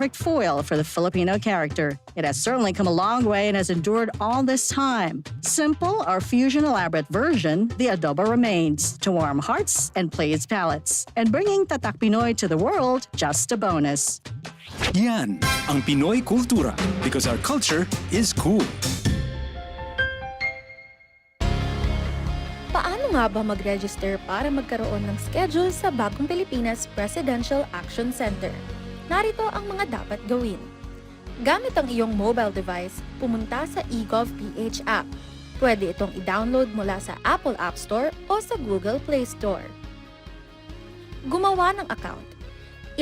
perfect foil for the Filipino character. It has certainly come a long way and has endured all this time. Simple or fusion elaborate version, the adobo remains to warm hearts and please palates. And bringing Tatak Pinoy to the world, just a bonus. Yan ang Pinoy kultura because our culture is cool. Paano nga ba mag-register para magkaroon ng schedule sa Bagong Pilipinas Presidential Action Center? Narito ang mga dapat gawin. Gamit ang iyong mobile device, pumunta sa eGov.ph app. Pwede itong i-download mula sa Apple App Store o sa Google Play Store. Gumawa ng account.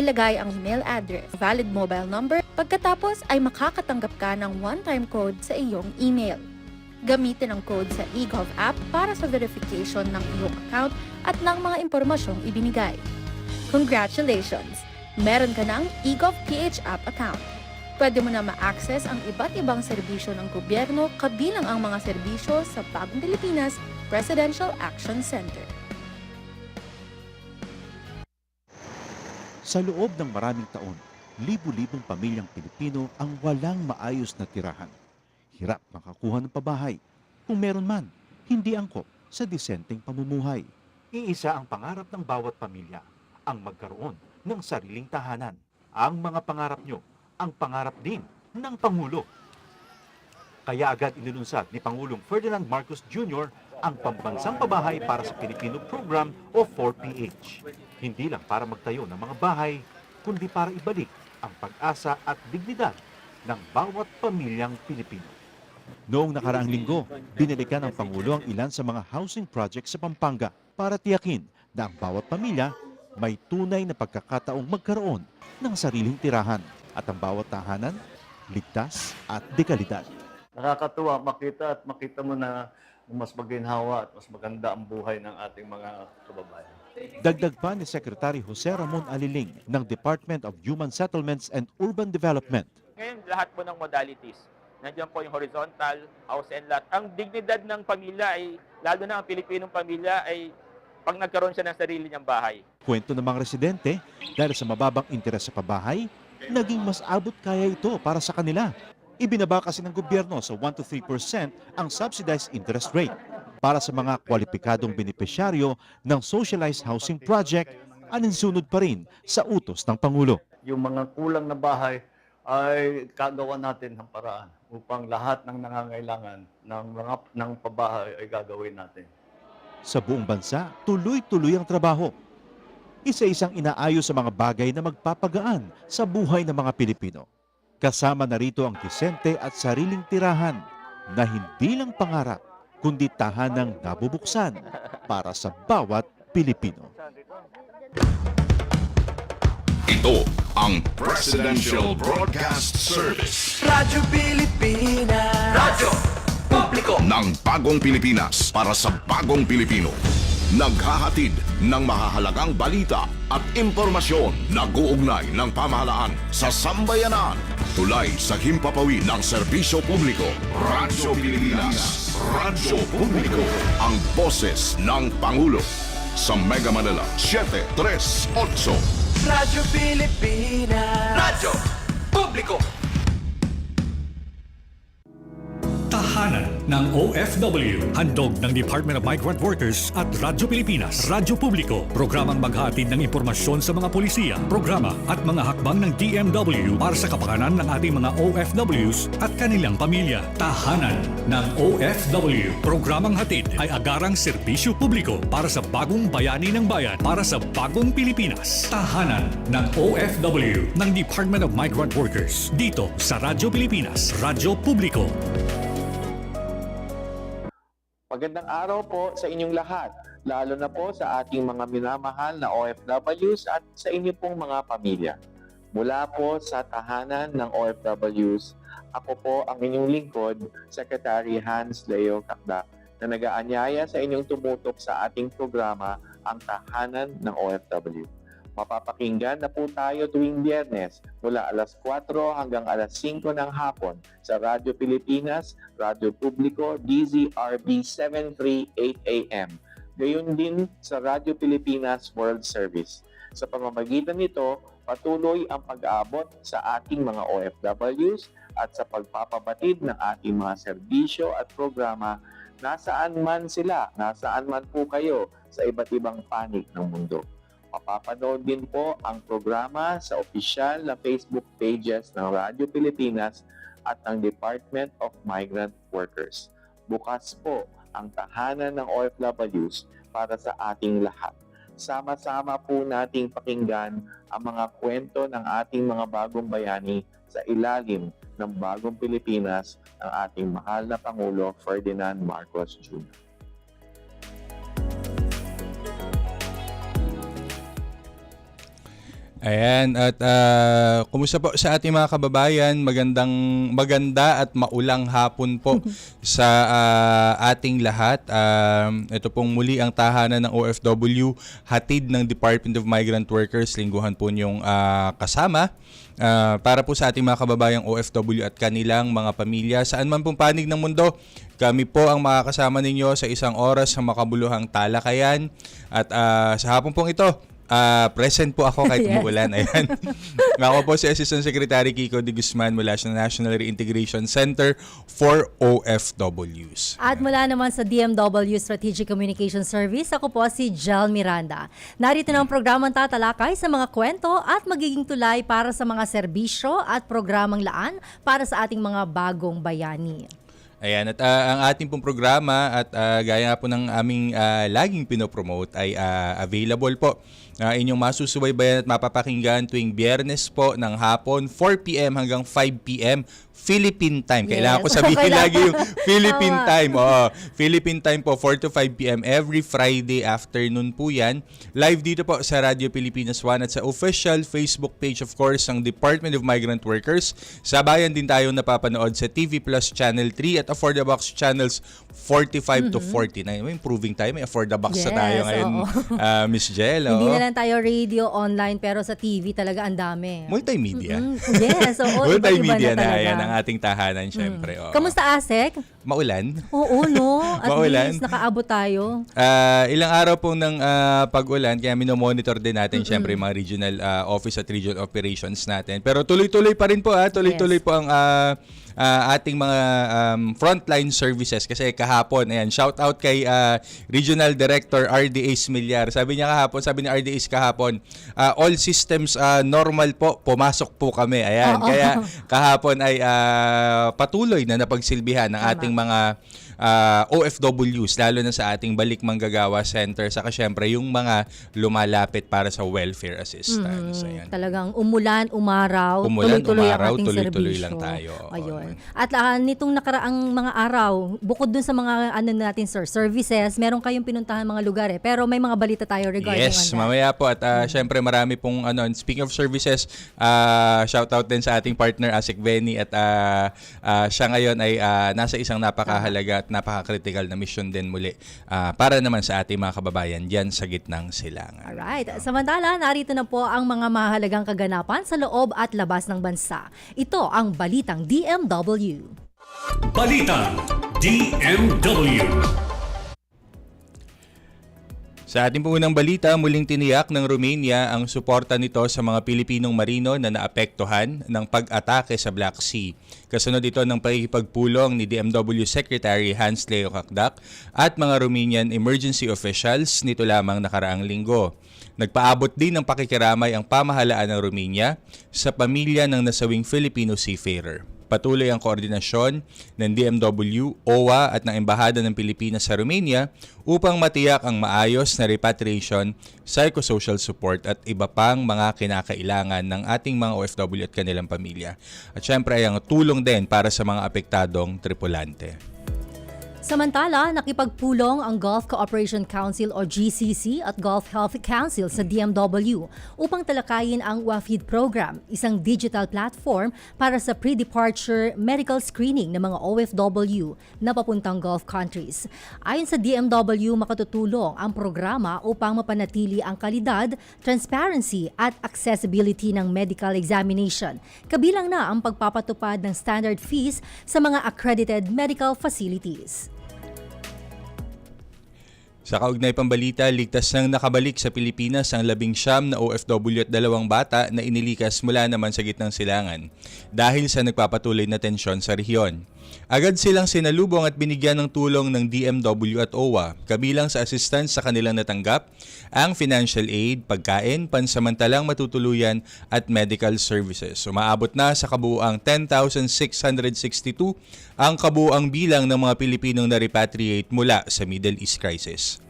Ilagay ang email address, valid mobile number, pagkatapos ay makakatanggap ka ng one-time code sa iyong email. Gamitin ang code sa eGov app para sa verification ng iyong account at ng mga impormasyong ibinigay. Congratulations! Meron ka ng eGov.ph app account. Pwede mo na ma-access ang iba't ibang serbisyo ng gobyerno kabilang ang mga serbisyo sa Bagong Pilipinas Presidential Action Center. Sa loob ng maraming taon, libu-libong pamilyang Pilipino ang walang maayos na tirahan. Hirap makakuha ng pabahay. Kung meron man, hindi angkop sa disenteng pamumuhay. Iisa ang pangarap ng bawat pamilya, ang magkaroon ng sariling tahanan. Ang mga pangarap nyo, ang pangarap din ng Pangulo. Kaya agad inilunsad ni Pangulong Ferdinand Marcos Jr. ang Pambansang Pabahay para sa Pilipino Program o 4PH. Hindi lang para magtayo ng mga bahay, kundi para ibalik ang pag-asa at dignidad ng bawat pamilyang Pilipino. Noong nakaraang linggo, binalikan ng Pangulo ang ilan sa mga housing projects sa Pampanga para tiyakin na ang bawat pamilya may tunay na pagkakataong magkaroon ng sariling tirahan at ang bawat tahanan ligtas at dekalidad. Nakakatuwa makita mo na mas maginhawa at mas maganda ang buhay ng ating mga kababayan. Dagdag pa ni Secretary Jose Ramon Aliling ng Department of Human Settlements and Urban Development. Ngayon, lahat po ng modalities. Nandiyan po yung horizontal, house and lot. Ang dignidad ng pamilya ay, lalo na ang Pilipinong pamilya, ay pag nagkaroon siya ng sarili niyang bahay. Kwento ng mga residente, dahil sa mababang interes sa pabahay, naging mas abot kaya ito para sa kanila. Ibinaba kasi ng gobyerno sa 1 to 3% ang subsidized interest rate para sa mga kwalipikadong benepisyaryo ng socialized housing project, aninsunod pa rin sa utos ng Pangulo. Yung mga kulang na bahay ay kagawa natin ng paraan upang lahat ng nangangailangan ng pabahay ay gagawin natin. Sa buong bansa, tuloy-tuloy ang trabaho. Isa-isang inaayos sa mga bagay na magpapagaan sa buhay ng mga Pilipino. Kasama na rito ang disente at sariling tirahan na hindi lang pangarap, kundi tahanang nabubuksan para sa bawat Pilipino. Ito ang Presidential Broadcast Service. Radyo Pilipinas. Radyo Publiko ng Bagong Pilipinas para sa Bagong Pilipino. Naghahatid ng mahahalagang balita at impormasyon na guugnay ng pamahalaan sa sambayanan. Tulay sa himpapawid ng serbisyo publiko. Radyo Pilipinas. Radyo Publiko. Ang boses ng Pangulo. Sa Mega Manila, 738. Radyo Pilipinas. Radyo Publiko. Tahanan ng OFW, handog ng Department of Migrant Workers at Radyo Pilipinas, Radyo Publiko, programang maghatid ng impormasyon sa mga polisiya, programa at mga hakbang ng DMW para sa kapakanan ng ating mga OFWs at kanilang pamilya. Tahanan ng OFW, programang hatid ay agarang serbisyo publiko para sa bagong bayani ng bayan, para sa bagong Pilipinas. Tahanan ng OFW ng Department of Migrant Workers, dito sa Radyo Pilipinas, Radyo Publiko. Magandang araw po sa inyong lahat, lalo na po sa ating mga minamahal na OFWs at sa inyo pong mga pamilya. Mula po sa tahanan ng OFWs, ako po ang inyong lingkod, Secretary Hans Leo Cacdac, na nag-aanyaya sa inyong tumutok sa ating programa, ang Tahanan ng OFW. Mapapakinggan na po tayo tuwing Biyernes mula alas 4 hanggang alas 5 ng hapon sa Radyo Pilipinas, Radyo Publiko, DZRB 738 AM. Gayon din sa Radyo Pilipinas World Service. Sa pamamagitan nito, Patuloy ang pag-aabot sa ating mga OFWs at sa pagpapabatid ng ating mga serbisyo at programa nasaan man sila, nasaan man po kayo sa iba't ibang panig ng mundo. Mapapanood din po ang programa sa opisyal na Facebook pages ng Radyo Pilipinas at ng Department of Migrant Workers. Bukas po ang tahanan ng OFWs para sa ating lahat. Sama-sama po nating pakinggan ang mga kwento ng ating mga bagong bayani sa ilalim ng bagong Pilipinas ng ating mahal na Pangulo Ferdinand Marcos Jr. Ayan, at kumusta po sa ating mga kababayan? Maganda at maulang hapon po sa ating lahat. Ito pong muli ang tahanan ng OFW, hatid ng Department of Migrant Workers. Lingguhan po niyong kasama para po sa ating mga kababayang OFW at kanilang mga pamilya. Saan man pong panig ng mundo, kami po ang makakasama ninyo sa isang oras sa makabuluhang talakayan. At sa hapon pong ito, present po ako kahit umuulan. Ayan. Ako po si Assistant Secretary Kiko de Guzman mula sa National Reintegration Center for OFWs. At mula naman sa DMW Strategic Communication Service, ako po si Jel Miranda. Narito na ang programang tatalakay sa mga kwento at magiging tulay para sa mga serbisyo at programang laan para sa ating mga bagong bayani. Ayan, at ang ating pong programa at gaya nga po ng aming laging pinopromote ay available po. Inyong masusubaybayan at mapapakinggan tuwing Biyernes po ng hapon, 4 p.m. hanggang 5 p.m. Philippine time. Kailangan ko sabihin lagi yung Philippine time. Oo, Philippine time po, 4 to 5 p.m. every Friday afternoon po yan. Live dito po sa Radyo Pilipinas 1 at sa official Facebook page of course ng Department of Migrant Workers. Sabayan din tayo napapanood sa TV Plus Channel 3 at Afford-a-Box Channels 45 to 49. May improving tayo, may Afford-a-Box sa tayo ngayon, Miss Jel. Hindi na lang tayo radio, online, pero sa TV talaga ang dami. Multimedia. Yes, oo. Multimedia iba-iba na yan ang ating tahanan, syempre. Kamusta, Asek? Maulan. Oo, no? At Maulan. least nakaabot tayo. Ilang araw pong ng pag-ulan, kaya minomonitor din natin syempre yung mga regional office at regional operations natin. Pero tuloy-tuloy pa rin po, tuloy-tuloy po ang ating mga frontline services. Kasi kahapon, ayan, shout out kay Regional Director RDA Smilyar. Sabi niya kahapon, sabi ni RDA kahapon, all systems normal po, pumasok po kami. Ayan, kaya kahapon ay patuloy na napagsilbihan ng ating mga OFWs, lalo na sa ating Balik Manggagawa Center, saka syempre yung mga lumalapit para sa welfare assistance. Ayan. Talagang umulan, umaraw, tuloy-tuloy ang ating tuloy-tuloy serbisyo. lang tayo. Ayun. At nitong nakaraang mga araw, bukod dun sa mga natin services, meron kayong pinuntahan mga lugar pero may mga balita tayo regarding Yes, mamaya po at syempre marami pong speaking of services, shout out din sa ating partner Asik Benny at siya ngayon ay nasa isang napakahalaga at napaka-critical na mission din muli para naman sa ating mga kababayan diyan sa gitnang silangan. Alright. Samantala, narito na po ang mga mahalagang kaganapan sa loob at labas ng bansa. Ito ang Balitang DMW. Balitang DMW. Sa ating unang balita, muling tiniyak ng Romania ang suporta nito sa mga Pilipinong marino na naapektuhan ng pag-atake sa Black Sea. Kasunod ito ng pakikipagpulong ni DMW Secretary Hans Leo Kakdak at mga Romanian emergency officials nito lamang nakaraang linggo. Nagpaabot din ng pakikiramay ang pamahalaan ng Romania sa pamilya ng nasawing Filipino seafarer. Patuloy ang koordinasyon ng DMW, OWA at ng Embahada ng Pilipinas sa Romania upang matiyak ang maayos na repatriation, psychosocial support at iba pang mga kinakailangan ng ating mga OFW at kanilang pamilya. At syempre ay ang tulong din para sa mga apektadong tripulante. Samantala, nakipagpulong ang Gulf Cooperation Council o GCC at Gulf Health Council sa DMW upang talakayin ang WAFID program, isang digital platform para sa pre-departure medical screening ng mga OFW na papuntang Gulf countries. Ayon sa DMW, makatutulong ang programa upang mapanatili ang kalidad, transparency at accessibility ng medical examination. Kabilang na ang pagpapatupad ng standard fees sa mga accredited medical facilities. Sa kaugnay pang balita, ligtas nang nakabalik sa Pilipinas ang 19 na OFW at 2 bata na inilikas mula naman sa gitnang silangan dahil sa nagpapatuloy na tensyon sa rehiyon. Agad silang sinalubong at binigyan ng tulong ng DMW at OWA, kabilang sa assistance sa kanilang natanggap, ang financial aid, pagkain, pansamantalang matutuluyan at medical services. Umaabot na sa kabuuang 10,662 ang kabuuang bilang ng mga Pilipinong na-repatriate mula sa Middle East crisis.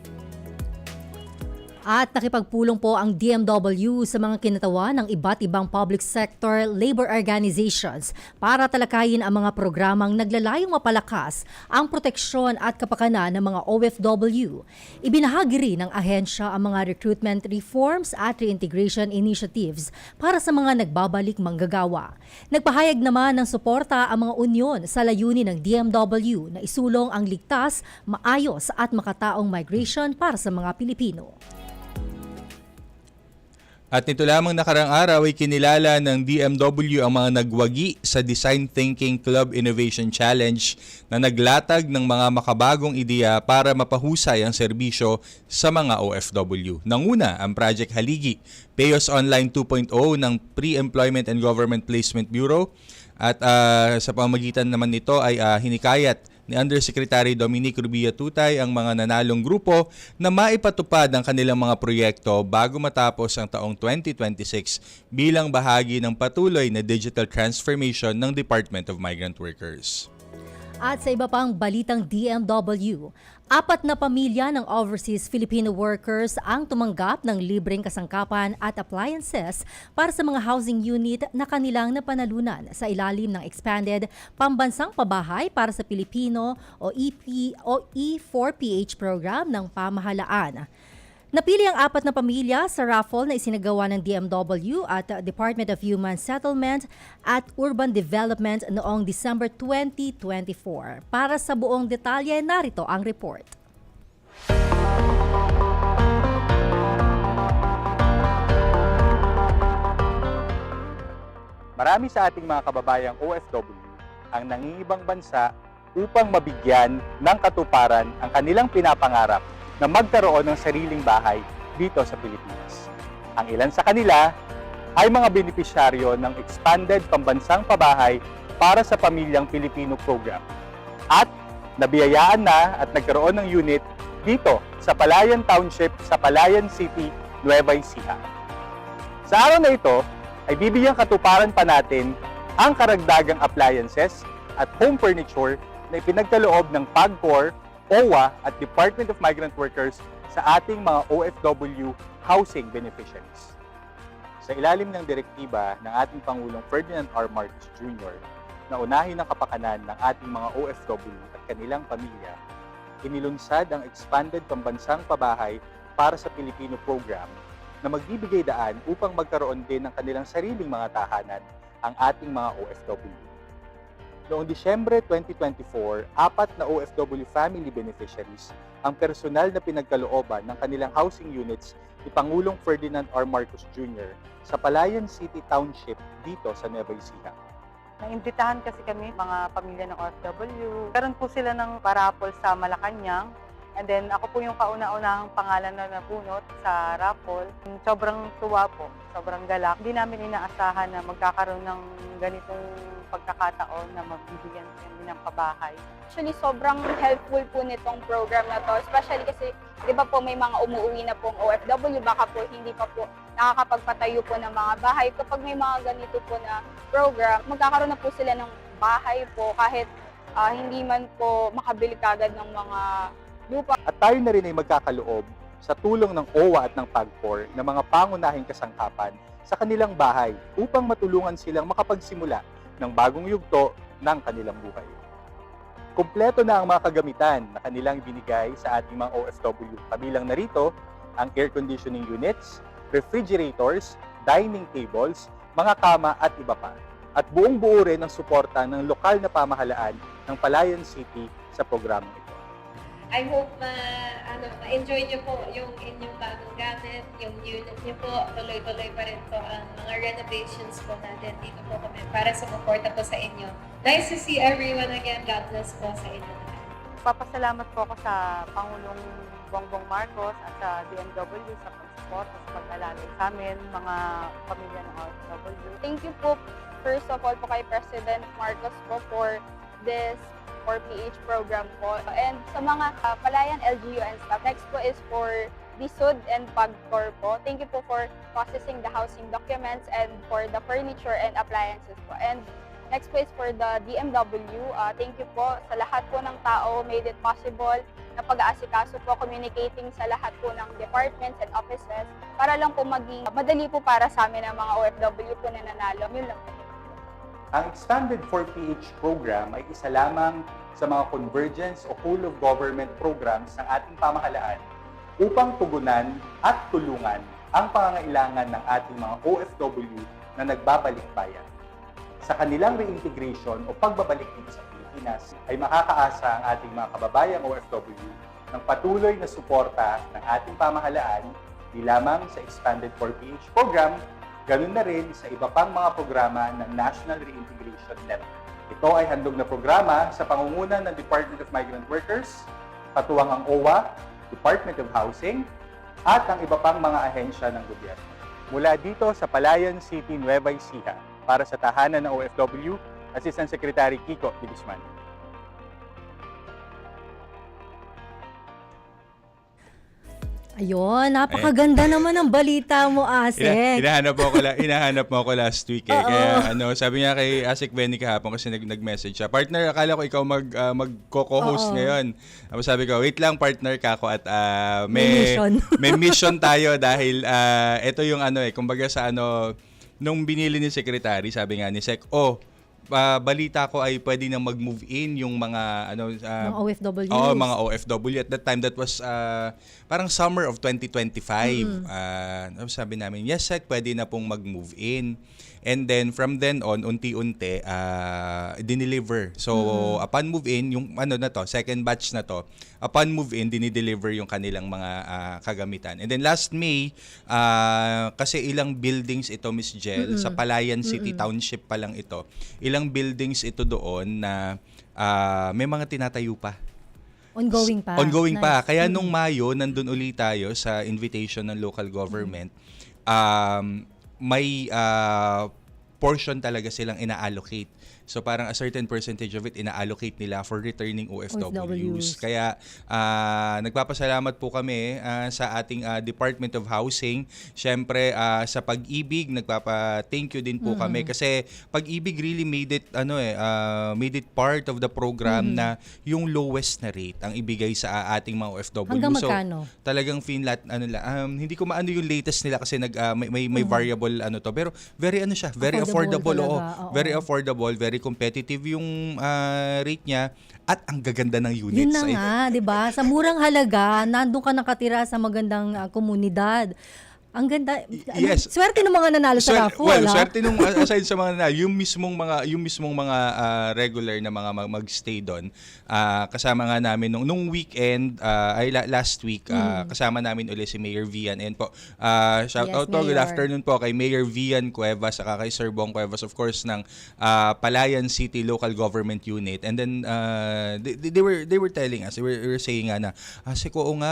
At nakipagpulong po ang DMW sa mga kinatawa ng iba't ibang public sector labor organizations para talakayin ang mga programang naglalayong mapalakas ang proteksyon at kapakanan ng mga OFW. Ibinahagi rin ng ahensya ang mga recruitment reforms at reintegration initiatives para sa mga nagbabalik manggagawa. Nagpahayag naman ng suporta ang mga unyon sa layunin ng DMW na isulong ang ligtas, maayos at makataong migration para sa mga Pilipino. At nito lamang nakarang araw ay kinilala ng DMW ang mga nagwagi sa Design Thinking Club Innovation Challenge na naglatag ng mga makabagong ideya para mapahusay ang serbisyo sa mga OFW. Nanguna ang Project Haligi, Payos Online 2.0 ng Pre-Employment and Government Placement Bureau at sa pamamagitan naman nito ay hinikayat ni Undersecretary Dominic Rubia Tutay ang mga nanalong grupo na maipatupad ang kanilang mga proyekto bago matapos ang taong 2026 bilang bahagi ng patuloy na digital transformation ng Department of Migrant Workers. At sa iba pang balitang DMW, 4 na pamilya ng overseas Filipino workers ang tumanggap ng libreng kasangkapan at appliances para sa mga housing unit na kanilang napanalunan sa ilalim ng Expanded Pambansang Pabahay para sa Pilipino o E4PH program ng pamahalaan. Napili ang 4 na pamilya sa raffle na isinagawa ng DMW at Department of Human Settlement at Urban Development noong December 2024. Para sa buong detalye, narito ang report. Marami sa ating mga kababayang OFW ang nangingibang bansa upang mabigyan ng katuparan ang kanilang pinapangarap na magkaroon ng sariling bahay dito sa Pilipinas. Ang ilan sa kanila ay mga benepisyaryo ng Expanded Pambansang Pabahay para sa Pamilyang Pilipino program at nabiyayaan na at nagkaroon ng unit dito sa Palayan Township sa Palayan City, Nueva Ecija. Sa araw na ito ay bibigyang katuparan pa natin ang karagdagang appliances at home furniture na ipinagkaloob ng PAGCOR, OWA at Department of Migrant Workers sa ating mga OFW housing beneficiaries. Sa ilalim ng direktiba ng ating Pangulong Ferdinand R. Marcos Jr. na unahin ang kapakanan ng ating mga OFW at kanilang pamilya, inilunsad ang Expanded Pambansang Pabahay para sa Pilipino program na magbibigay daan upang magkaroon din ng kanilang sariling mga tahanan ang ating mga OFW. Noong Disyembre 2024, 4 na OFW family beneficiaries ang personal na pinagkalooban ng kanilang housing units ni Pangulong Ferdinand R. Marcos Jr. sa Palayan City Township dito sa Nueva Ecija. Naimbitahan kasi kami mga pamilya ng OFW. Meron po sila ng parapol sa Malacanang. And then ako po yung kauna-unahang pangalan na napunot sa raffle. Sobrang tuwa po, sobrang galak. Hindi namin inaasahan na magkakaroon ng ganitong pagkakataon na magbibigyan kami ng pabahay. Actually, sobrang helpful po nitong program na to. Especially kasi, di ba po may mga umuwi na pong OFW, baka po hindi pa po nakakapagpatayo po ng mga bahay. Kapag may mga ganito po na program, magkakaroon na po sila ng bahay po kahit hindi man po makabili kagad ng mga lupa. At tayo na rin ay magkakaloob sa tulong ng OWA at ng PAGCOR na mga pangunahing kasangkapan sa kanilang bahay upang matulungan silang makapagsimula ng bagong yugto ng kanilang buhay. Kumpleto na ang mga kagamitan na kanilang binigay sa ating mga OFW. Kabilang narito ang air conditioning units, refrigerators, dining tables, mga kama at iba pa. At buong buo rin ang suporta ng lokal na pamahalaan ng Palayan City sa programang ito. I hope ma-enjoy niyo po yung inyong bagong gamit, yung unit niyo po. Tuloy-tuloy pa rin po ang mga renovations po natin. Dito po kami para sumuporta po sa inyo. Nice to see everyone again. God bless po sa inyo. Papasalamat po ako sa Pangulong Bongbong Marcos at sa DMW sa pag-support at pag-alalay sa amin, mga pamilya ng OFW. Thank you po, first of all po kay President Marcos po for this 4PH program po. And sa mga palayan LGU and staff, next po is for DSUD and PAGCOR po. Thank you po for processing the housing documents and for the furniture and appliances po. And next po is for the DMW. Thank you po sa lahat po ng tao, made it possible na pag-aasikaso po, communicating sa lahat po ng departments and offices para lang po maging madali po para sa amin ang mga OFW po na nanalo. Yun lang po. Ang Expanded 4PH program ay isa lamang sa mga convergence o whole of government programs ng ating pamahalaan upang tugunan at tulungan ang pangangailangan ng ating mga OFW na nagbabalik bayan. Sa kanilang reintegration o pagbabalik dito sa Pilipinas ay makakaasa ang ating mga kababayang OFW ng patuloy na suporta ng ating pamahalaan di lamang sa Expanded 4PH program, ganun na rin sa iba pang mga programa ng National Reintegration Network. Ito ay handog na programa sa pangunguna ng Department of Migrant Workers, katuwang ang OWA, Department of Housing, at ang iba pang mga ahensya ng gobyerno. Mula dito sa Palayan City, Nueva Ecija, para sa tahanan ng OFW, Assistant Secretary Kiko de Guzman. Ayun, napakaganda naman ng balita mo, Asik. Hinahanap mo ako last week eh. Kaya sabi niya kay Asik Benny kahapon kasi nag-message siya. Partner, akala ko ikaw mag-co-host ngayon. Tapos sabi ko, wait lang partner ka ako at may mission tayo dahil ito yung kumbaga sa nung binili ni Secretary, sabi nga ni Sec, balita ko ay pwede nang mag-move in yung mga mga OFWs. Oo, mga OFW. At that time, that was parang summer of 2025. Sabi namin, yes, Sec, pwede na pong mag-move in. And then, from then on, unti-unti, dineliver. So, upon move in, yung second batch na to, upon move in, dinideliver yung kanilang mga kagamitan. And then, last May, kasi ilang buildings ito, Miss Jel, sa Palayan City Township pa lang ito, ilang buildings ito doon na may mga tinatayo pa. Ongoing pa. Ongoing pa. Kaya nung Mayo, nandun ulit tayo sa invitation ng local government, may portion talaga silang ina-allocate. So parang a certain percentage of it ina-allocate nila for returning OFWs. Kaya nagpapasalamat po kami sa ating Department of Housing. Siyempre sa Pag-ibig nagpapa-thank you din po kami kasi Pag-ibig really made it part of the program na yung lowest na rate ang ibigay sa ating mga OFW. Hanggang magkano? So talagang hindi ko maano yung latest nila kasi may variable pero very very affordable. Very affordable, very competitive yung rate niya at ang gaganda ng units. Yun na nga, 'di ba? Sa murang halaga, nandun ka nakatira sa magandang komunidad. Ang ganda. Yes. Swerte ng mga nanalo sa raffle. Well, swerte nung aside sa mga nanalo, yung mismong mga regular na mga magstay doon. Kasama nga namin nung weekend last week kasama namin ulit si Mayor Vian and po shout out to good afternoon po kay Mayor Vian Cuevas saka kay Sir Bong Cuevas of course ng Palayan City Local Government Unit. And then they were telling us, they were saying na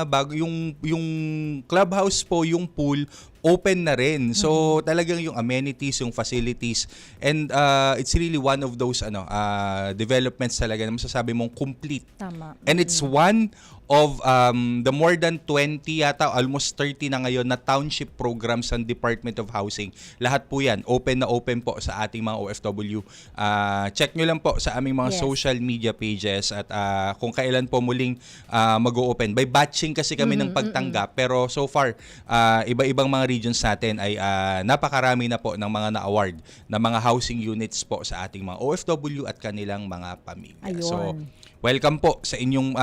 bago yung clubhouse po, yung pool open na rin. So talagang yung amenities, yung facilities and it's really one of those developments talaga na masasabi mong complete. Tama. And it's one of the more than 20 yata, almost 30 na ngayon na township programs ng Department of Housing. Lahat po yan, open na open po sa ating mga OFW. Check nyo lang po sa aming mga social media pages at kung kailan po muling mag-o-open. By batching kasi kami ng pagtanggap pero so far, iba-ibang mga regions natin ay napakarami na po ng mga na-award na mga housing units po sa ating mga OFW at kanilang mga pamilya. Ayun. So, welcome po sa inyong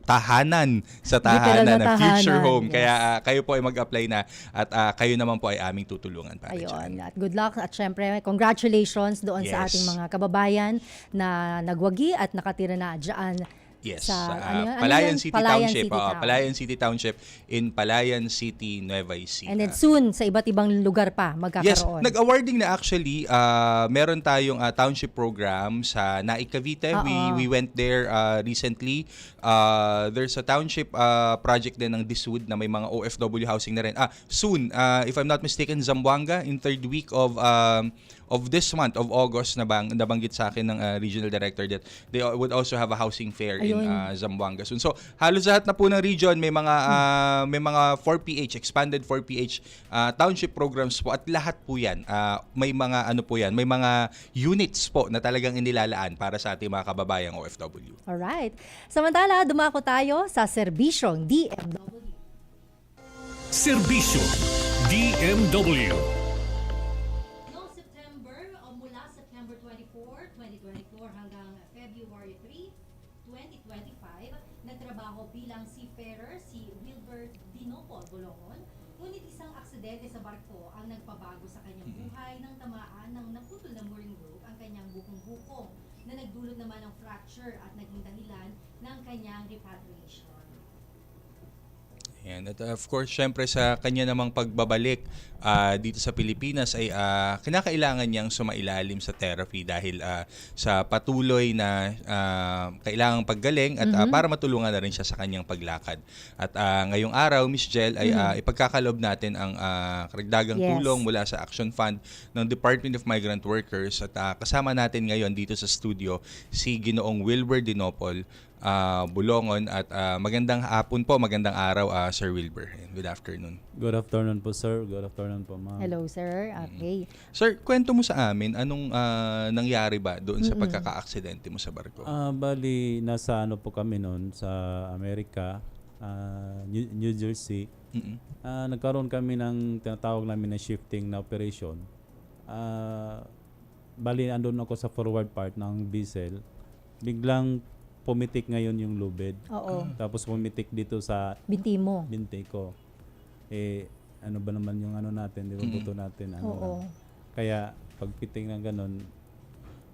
tahanan sa tahanan na future home. Yes. Kaya kayo po ay mag-apply na at kayo naman po ay aming tutulungan para Ayun. dyan. At good luck at syempre congratulations doon sa ating mga kababayan na nagwagi at nakatira na dyan Yes, Sa, Palayan City Township. City Town. Palayan City Township in Palayan City, Nueva Ecija. And then soon, sa iba't ibang lugar pa Yes, magkakaroon. nag-awarding na actually. Meron tayong township program sa Naik, Cavite. We went there recently. There's a township project din ng Diswood na may mga OFW housing na rin. Soon, if I'm not mistaken, Zamboanga in third week of this month of August nabanggit sa akin ng regional director that they would also have a housing fair in Zamboanga soon. So halos lahat na po ng region may mga 4PH expanded 4PH township programs po at lahat po 'yan may mga may mga units po na talagang inilalaan para sa ating mga kababayang OFW. Alright. Samantala, dumako tayo sa serbisyong DMW. Serbisyo DMW. Mula September 24, 2024 hanggang February 3, 2025, nagtrabaho bilang seafarer si Wilbert Dinopol Bolongon. Ngunit isang aksidente sa barko ang nagpabago sa kanyang buhay nang tamaan ng naputol na mooring rope ang kanyang bukong-bukong na nagdulot naman ng fracture at naging dahilan ng kanyang repatriation. Yan. At of course, syempre sa kanya namang pagbabalik dito sa Pilipinas ay kinakailangan niyang sumailalim sa therapy dahil sa patuloy na kailangang paggaling at para matulungan na rin siya sa kanyang paglakad. At ngayong araw, Miss Jel, ay ipagkakaloob natin ang karagdagang tulong mula sa Action Fund ng Department of Migrant Workers at kasama natin ngayon dito sa studio si Ginoong Wilbert Dinopol Bolongon at magandang hapon po, magandang araw Sir Wilbur. Good afternoon. Good afternoon po sir, good afternoon po ma'am. Hello sir, okay. Sir, kwento mo sa amin, anong nangyari ba doon sa pagkaka-aksidente mo sa barko? Bali, nasa po kami noon sa Amerika, New Jersey. Nagkaroon kami ng tinatawag namin na shifting na operation. Bali, andun ako sa forward part ng vessel. Biglang pumitik ngayon yung lubid. Oo. Tapos pumitik dito sa binti mo. Binti ko. Ano ba naman yung natin, di ba buto natin. Oo. Kaya pagpiting ng ganun,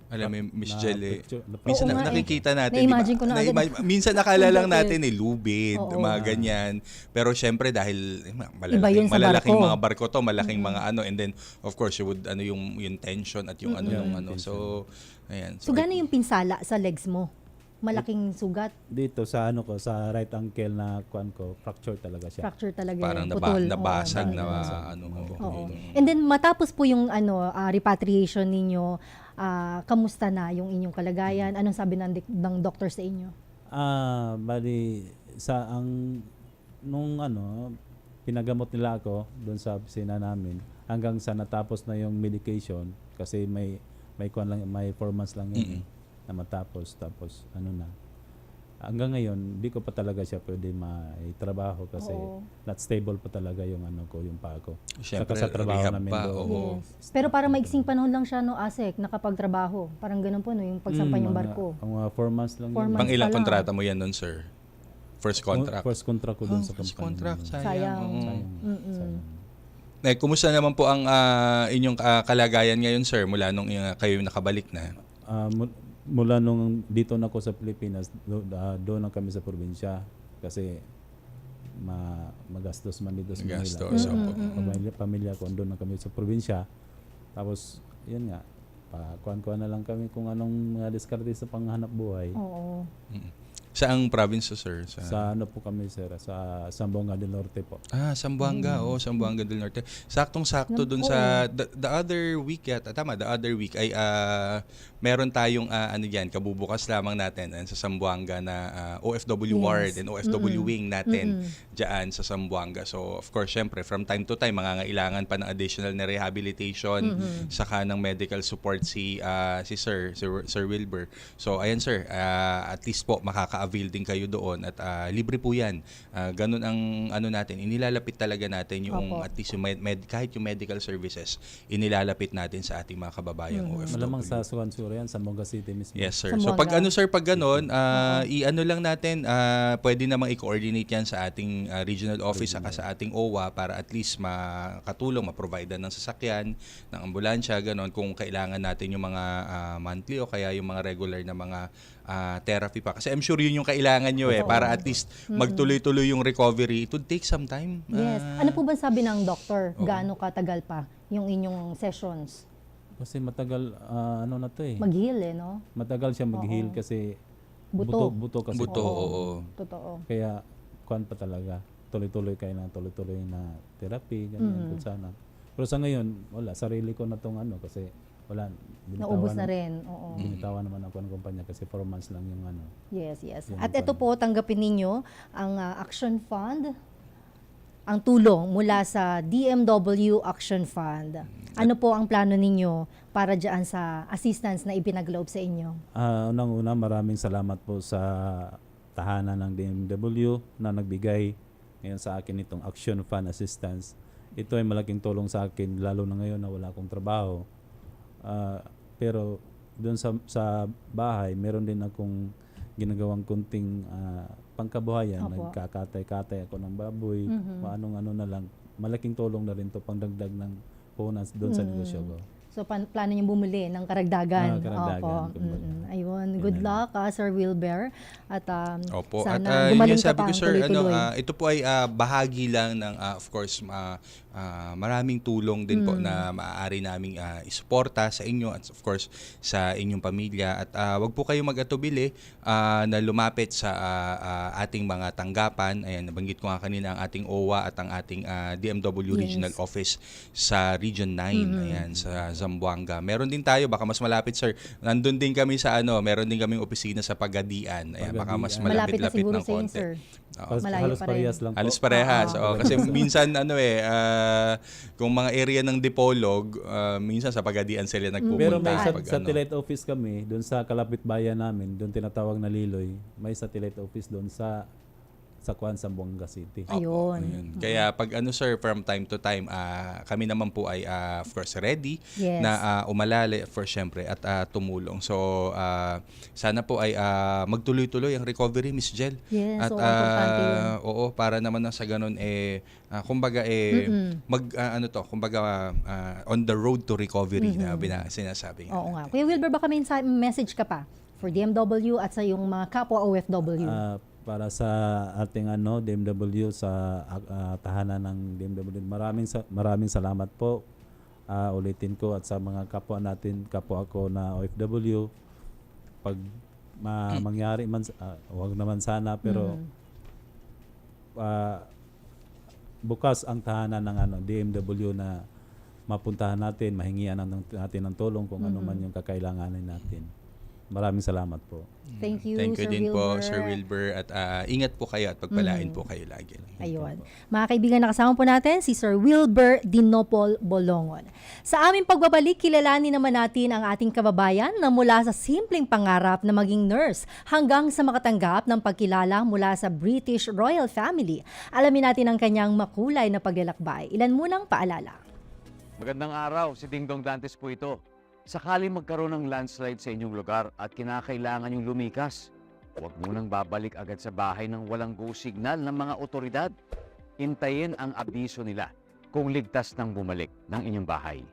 alam mo, Miss Jel, minsan nakikita natin, na-imagine ko na minsan nakala lang natin lubid, mga ganyan. Pero syempre dahil malalaking mga barko to, malaking mga and then of course you would yung tension at yung So ayan. So gano'n yung pinsala sa legs mo? Malaking sugat. Dito sa sa right ankle na fracture talaga siya. Fracture talaga. Parang nabasag na And then matapos po yung repatriation ninyo, kamusta na yung inyong kalagayan? Anong sabi ng doctor sa inyo? Bali nung pinagamot nila ako doon sa opisina namin hanggang sa natapos na yung medication kasi may 4 months lang yun. Na matapos tapos na hanggang ngayon di ko pa talaga siya pwede maitrabaho kasi not stable pa talaga yung yung paa ko. Siyempre, sa trabaho namin Yes. Pero para maiksing panahon lang siya ASEC nakapagtrabaho. Parang ganun po yung pagsampan yung barko. Ang 4 months lang. Pang ilang kontrata mo yan nun, sir? First contract? First contract ko dun sa company. First contract, sayang. Kumusta naman po ang inyong kalagayan ngayon, sir, mula nung kayo nakabalik na? Mula nung dito na ako sa Pilipinas, doon na kami sa probinsya kasi magastos man dito sa Manila. Pamilya ko, doon na kami sa probinsya. Tapos, yun nga, kuhan na lang kami kung anong diskarte sa panghanap buhay. Oo. Saang province, sir? Sa po kami, sir? Sa Zamboanga del Norte po. Zamboanga. Zamboanga del Norte. Saktong-sakto dun sa the other week yata. Tama, the other week ay meron tayong kabubukas lamang natin sa Zamboanga na OFW ward and OFW wing natin dyan sa Zamboanga. So, of course, syempre, from time to time, mangangailangan pa ng additional na rehabilitation saka ng medical support si Sir Wilbur. So, ayan, sir, at least po makaka-avail din kayo doon at libre po yan. Ganun ang natin, inilalapit talaga natin yung at least yung kahit yung medical services, inilalapit natin sa ating mga kababayang OFW. Malamang sa Suansura yan, Zamboanga City mismo. Yes, sir. So pag ganun, i-ano lang natin, pwede namang i-coordinate yan sa ating regional office saka sa ating OWA para at least makatulong, ma-provide ng sasakyan, ng ambulansya, ganun, kung kailangan natin yung mga monthly o kaya yung mga regular na mga therapy pa. Kasi I'm sure yun yun yung kailangan nyo para at least magtuloy-tuloy yung recovery. It would take some time. Yes. Ano po ba sabi ng doktor? Gaano katagal pa yung inyong sessions? Kasi matagal, na to Mag-heal no? Matagal siya mag-heal kasi Buto. buto kasi. Buto, oo. Totoo. Kaya, kuhan pa talaga. Tuloy-tuloy na therapy, ganyan kung sana. Pero sa ngayon, wala. Sarili ko na tong kasi wala. Naubos na rin. Oo. Binitawan naman ako ng kumpanya kasi 4 months lang yung Yes, yes. Yung At ito po, tanggapin ninyo ang Action Fund, ang tulong mula sa DMW Action Fund. Ano po ang plano ninyo para dyan sa assistance na ipinagloob sa inyo? Unang-una, maraming salamat po sa tahanan ng DMW na nagbigay ngayon sa akin itong Action Fund Assistance. Ito ay malaking tulong sa akin, lalo na ngayon na wala akong trabaho. Pero doon sa bahay, meron din akong ginagawang kunting pangkabuhayan. Nagkakatay-katay ako ng baboy, paanong na lang. Malaking tulong na rin to pangdagdag ng puhunan doon sa negosyo ko. So, plano niyo bumili ng karagdagan. Karagdagan. Ayun. Good luck, Sir Wilber. At Opo. sana At gumaling yun ka sabi pa ko, sir, tuloy-tuloy. ito po ay bahagi lang ng, of course, maraming tulong din po na maaari naming isuporta sa inyo at of course sa inyong pamilya. At wag po kayo mag-atubili na lumapit sa ating mga tanggapan. Ayan, nabanggit ko nga kanina ang ating OWA at ang ating DMW Regional Office sa Region 9, ayan, sa Zamboanga. Meron din tayo, baka mas malapit, sir. Nandun din kami sa meron din kaming opisina sa Pagadian. Ayan, baka mas malapit-lapit ng konti. Malayo halos pa rin. parehas lang po. Halos parehas. Kasi minsan kung mga area ng Dipolog, minsan sa Pagadian sila nagpupunta. Pero may satellite office kami doon sa kalapit bayan namin, doon tinatawag na Liloy. May satellite office doon sa Zamboanga City. Ayun. Kaya pag sir, from time to time, kami naman po ay of course ready na umalala for syempre at tumulong. So sana po ay magtuloy-tuloy ang recovery, Miss Jel. Yes, at importante yun. para naman sa ganun kumbaga on the road to recovery na sinasabi. Oo nga. Kuya Wilber, baka may message ka pa for DMW at sa yung mga kapwa OFW? Para sa ating DMW, sa tahanan ng DMW, maraming salamat po. Ulitin ko, at sa mga kapwa natin, kapwa ako na OFW, pag mangyari man, wag naman sana, pero bukas ang tahanan ng DMW na mapuntahan natin, mahingian natin ng tulong kung ano man yung kakailanganin natin. Maraming salamat po. Thank you, Thank you Sir din Wilber. po, Sir Wilber. At ingat po kayo at pagpalain po kayo lagi. Ayun. Mga kaibigan, nakasama po natin si Sir Wilber Dinopol Bolongon. Sa aming pagbabalik, kilalanin naman natin ang ating kababayan na mula sa simpleng pangarap na maging nurse hanggang sa makatanggap ng pagkilala mula sa British Royal Family. Alamin natin ang kanyang makulay na paglalakbay. Ilan munang paalala. Magandang araw, si Ding Dong Dantes po ito. Sakali magkaroon ng landslide sa inyong lugar at kinakailangan yung lumikas, huwag munang babalik agad sa bahay ng walang go signal ng mga otoridad. Hintayin ang abiso nila kung ligtas nang bumalik ng inyong bahay.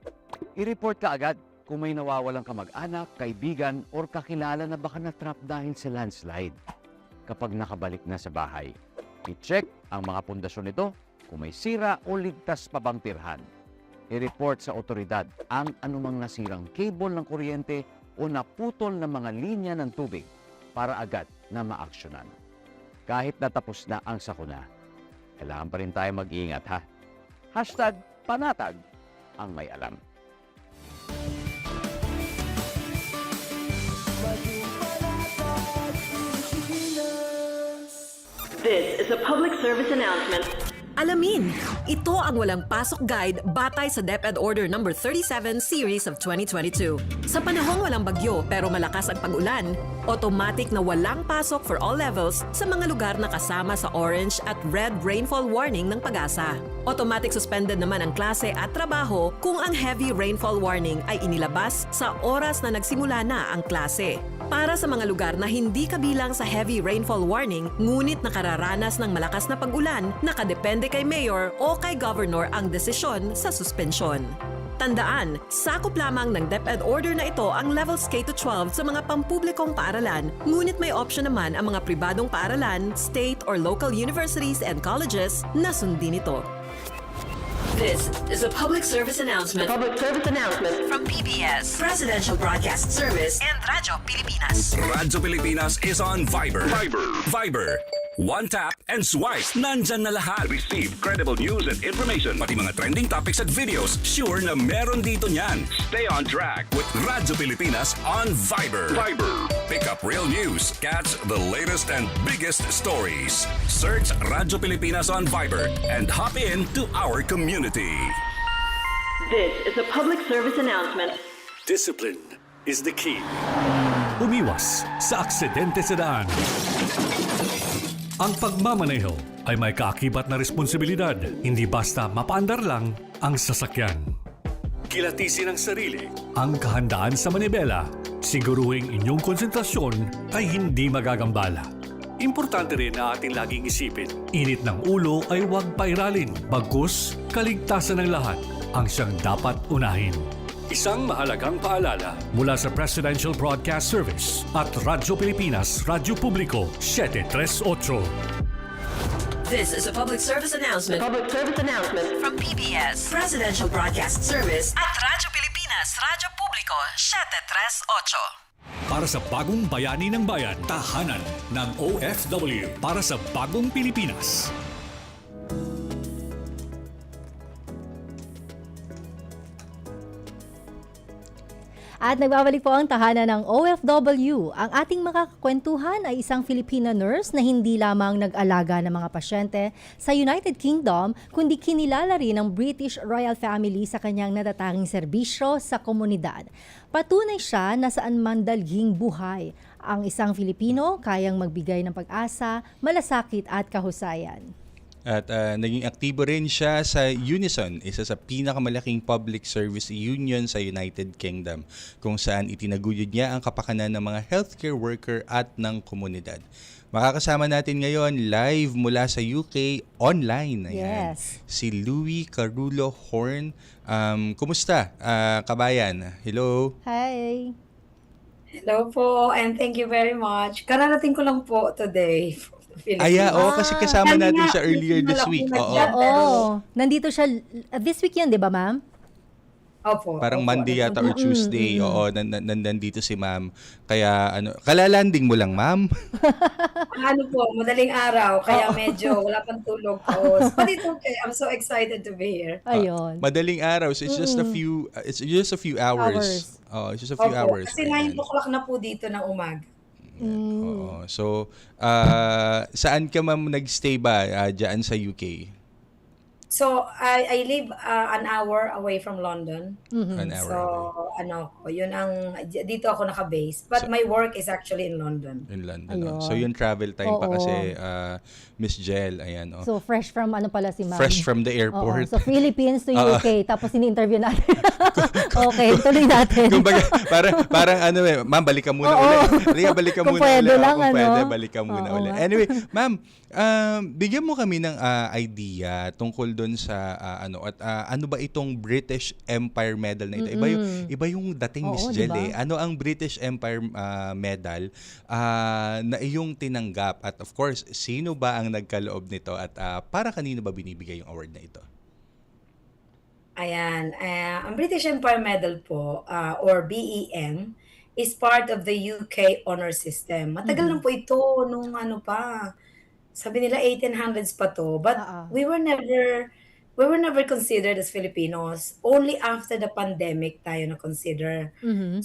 I-report ka agad kung may nawawalang kamag-anak, kaibigan, or kakilala na baka na-trap dahil sa landslide. Kapag nakabalik na sa bahay, i-check ang mga pundasyon nito kung may sira o ligtas pa bang tirhan. I-report sa otoridad ang anumang nasirang cable ng kuryente o naputol na mga linya ng tubig para agad na maaksyonan. Kahit natapos na ang sakuna, kailangan pa rin tayo mag-iingat, ha? #panatag ang may alam. This is a public service announcement. Alamin, ito ang walang pasok guide batay sa DepEd Order No. 37 Series of 2022. Sa panahong walang bagyo pero malakas ang pag-ulan, automatic na walang pasok for all levels sa mga lugar na kasama sa orange at red rainfall warning ng Pag-asa. Automatic suspended naman ang klase at trabaho kung ang heavy rainfall warning ay inilabas sa oras na nagsimula na ang klase. Para sa mga lugar na hindi kabilang sa heavy rainfall warning, ngunit nakararanas ng malakas na pag-ulan, nakadepende kay Mayor o kay Governor ang desisyon sa suspensyon. Tandaan, sakop lamang ng DepEd order na ito ang levels K-12 sa mga pampublikong paaralan. Ngunit may option naman ang mga pribadong paaralan, state or local universities and colleges na sundin ito. This is a public service announcement. From PBS, Presidential Broadcast Service, and Radyo Pilipinas. Radyo Pilipinas is on Viber. Viber. One tap and swipe. Nandyan na lahat. Receive credible news and information. Pati mga trending topics at videos. Sure na meron dito niyan. Stay on track with Radyo Pilipinas on Viber. Pick up real news. Catch the latest and biggest stories. Search Radyo Pilipinas on Viber and hop in to our community. This is a public service announcement. Discipline is the key. Umiwas sa aksidente sa daan. Ang pagmamaneho ay may kaakibat na responsibilidad. Hindi basta mapaandar lang ang sasakyan. Kilatisin ang sarili, ang kahandaan sa manibela. Siguruhing inyong konsentrasyon ay hindi magagambala. Importante rin na ating laging isipin, init ng ulo ay huwag pairalin. Bagkus, kaligtasan ng lahat ang siyang dapat unahin. Isang mahalagang paalala mula sa Presidential Broadcast Service at Radyo Pilipinas, Radyo Publiko, 738. This is a public service announcement. From PBS, Presidential Broadcast Service, at Radyo Pilipinas, Radyo Publiko, 738. Para sa bagong bayani ng bayan, tahanan ng OFW. Para sa bagong Pilipinas. At nagbabalik po ang tahanan ng OFW. Ang ating makakakwentuhan ay isang Filipina nurse na hindi lamang nag-alaga ng mga pasyente sa United Kingdom, kundi kinilala rin ng British Royal Family sa kanyang natatanging serbisyo sa komunidad. Patunay siya na saan man dalhing buhay, ang isang Filipino kayang magbigay ng pag-asa, malasakit at kahusayan. At naging aktibo rin siya sa Unison, isa sa pinakamalaking public service union sa United Kingdom, kung saan itinaguyod niya ang kapakanan ng mga healthcare worker at ng komunidad. Makakasama natin ngayon live mula sa UK online. Ayan. Yes. Si Louie Carulo Horn. Kumusta, kabayan? Hello? Hi! Hello po, and thank you very much. Kararating ko lang po today. Kasi kasama natin siya earlier this week. Oo. Nandito siya this week yan, di ba, ma'am? Opo. Parang Monday yata or Tuesday. Oo, nandito si ma'am. Kaya kalalanding mo lang, ma'am? Madaling araw, kaya medyo wala pang tulog po. But it's okay. I'm so excited to be here. Ayun. Madaling araw. So it's just a few hours. Oh, it's just a few hours. Kasi 9 o'clock na po dito ng umaga. So, saan ka ma'am nagstay ba dyan sa UK? So, I live an hour away from London. An hour away. Yun dito ako naka-base. But my work is actually in London. In London. So, yung travel time pa kasi, Miss Jel, ayan. So, fresh from pala si ma'am? Fresh from the airport. So, Philippines to UK, tapos ini-interview natin. Okay, tuloy natin. Kumbaga, parang ma'am, balik ka muna ulit. Balik ka muna ulit. Kung pwede, balik ka muna ulit. Anyway, ma'am, bigyan mo kami ng idea tungkol doon sa ano ba itong British Empire Medal na ito? Iba yung dating Miss Jel, diba? Ano ang British Empire Medal na iyong tinanggap? At of course, sino ba ang nagkaloob nito at para kanino ba binibigay yung award na ito? Ayan, ang British Empire Medal po, or BEM, is part of the UK honor system. Matagal lang po ito, nung sabi nila 1800s pa to, but we were never considered as Filipinos. Only after the pandemic tayo na-consider.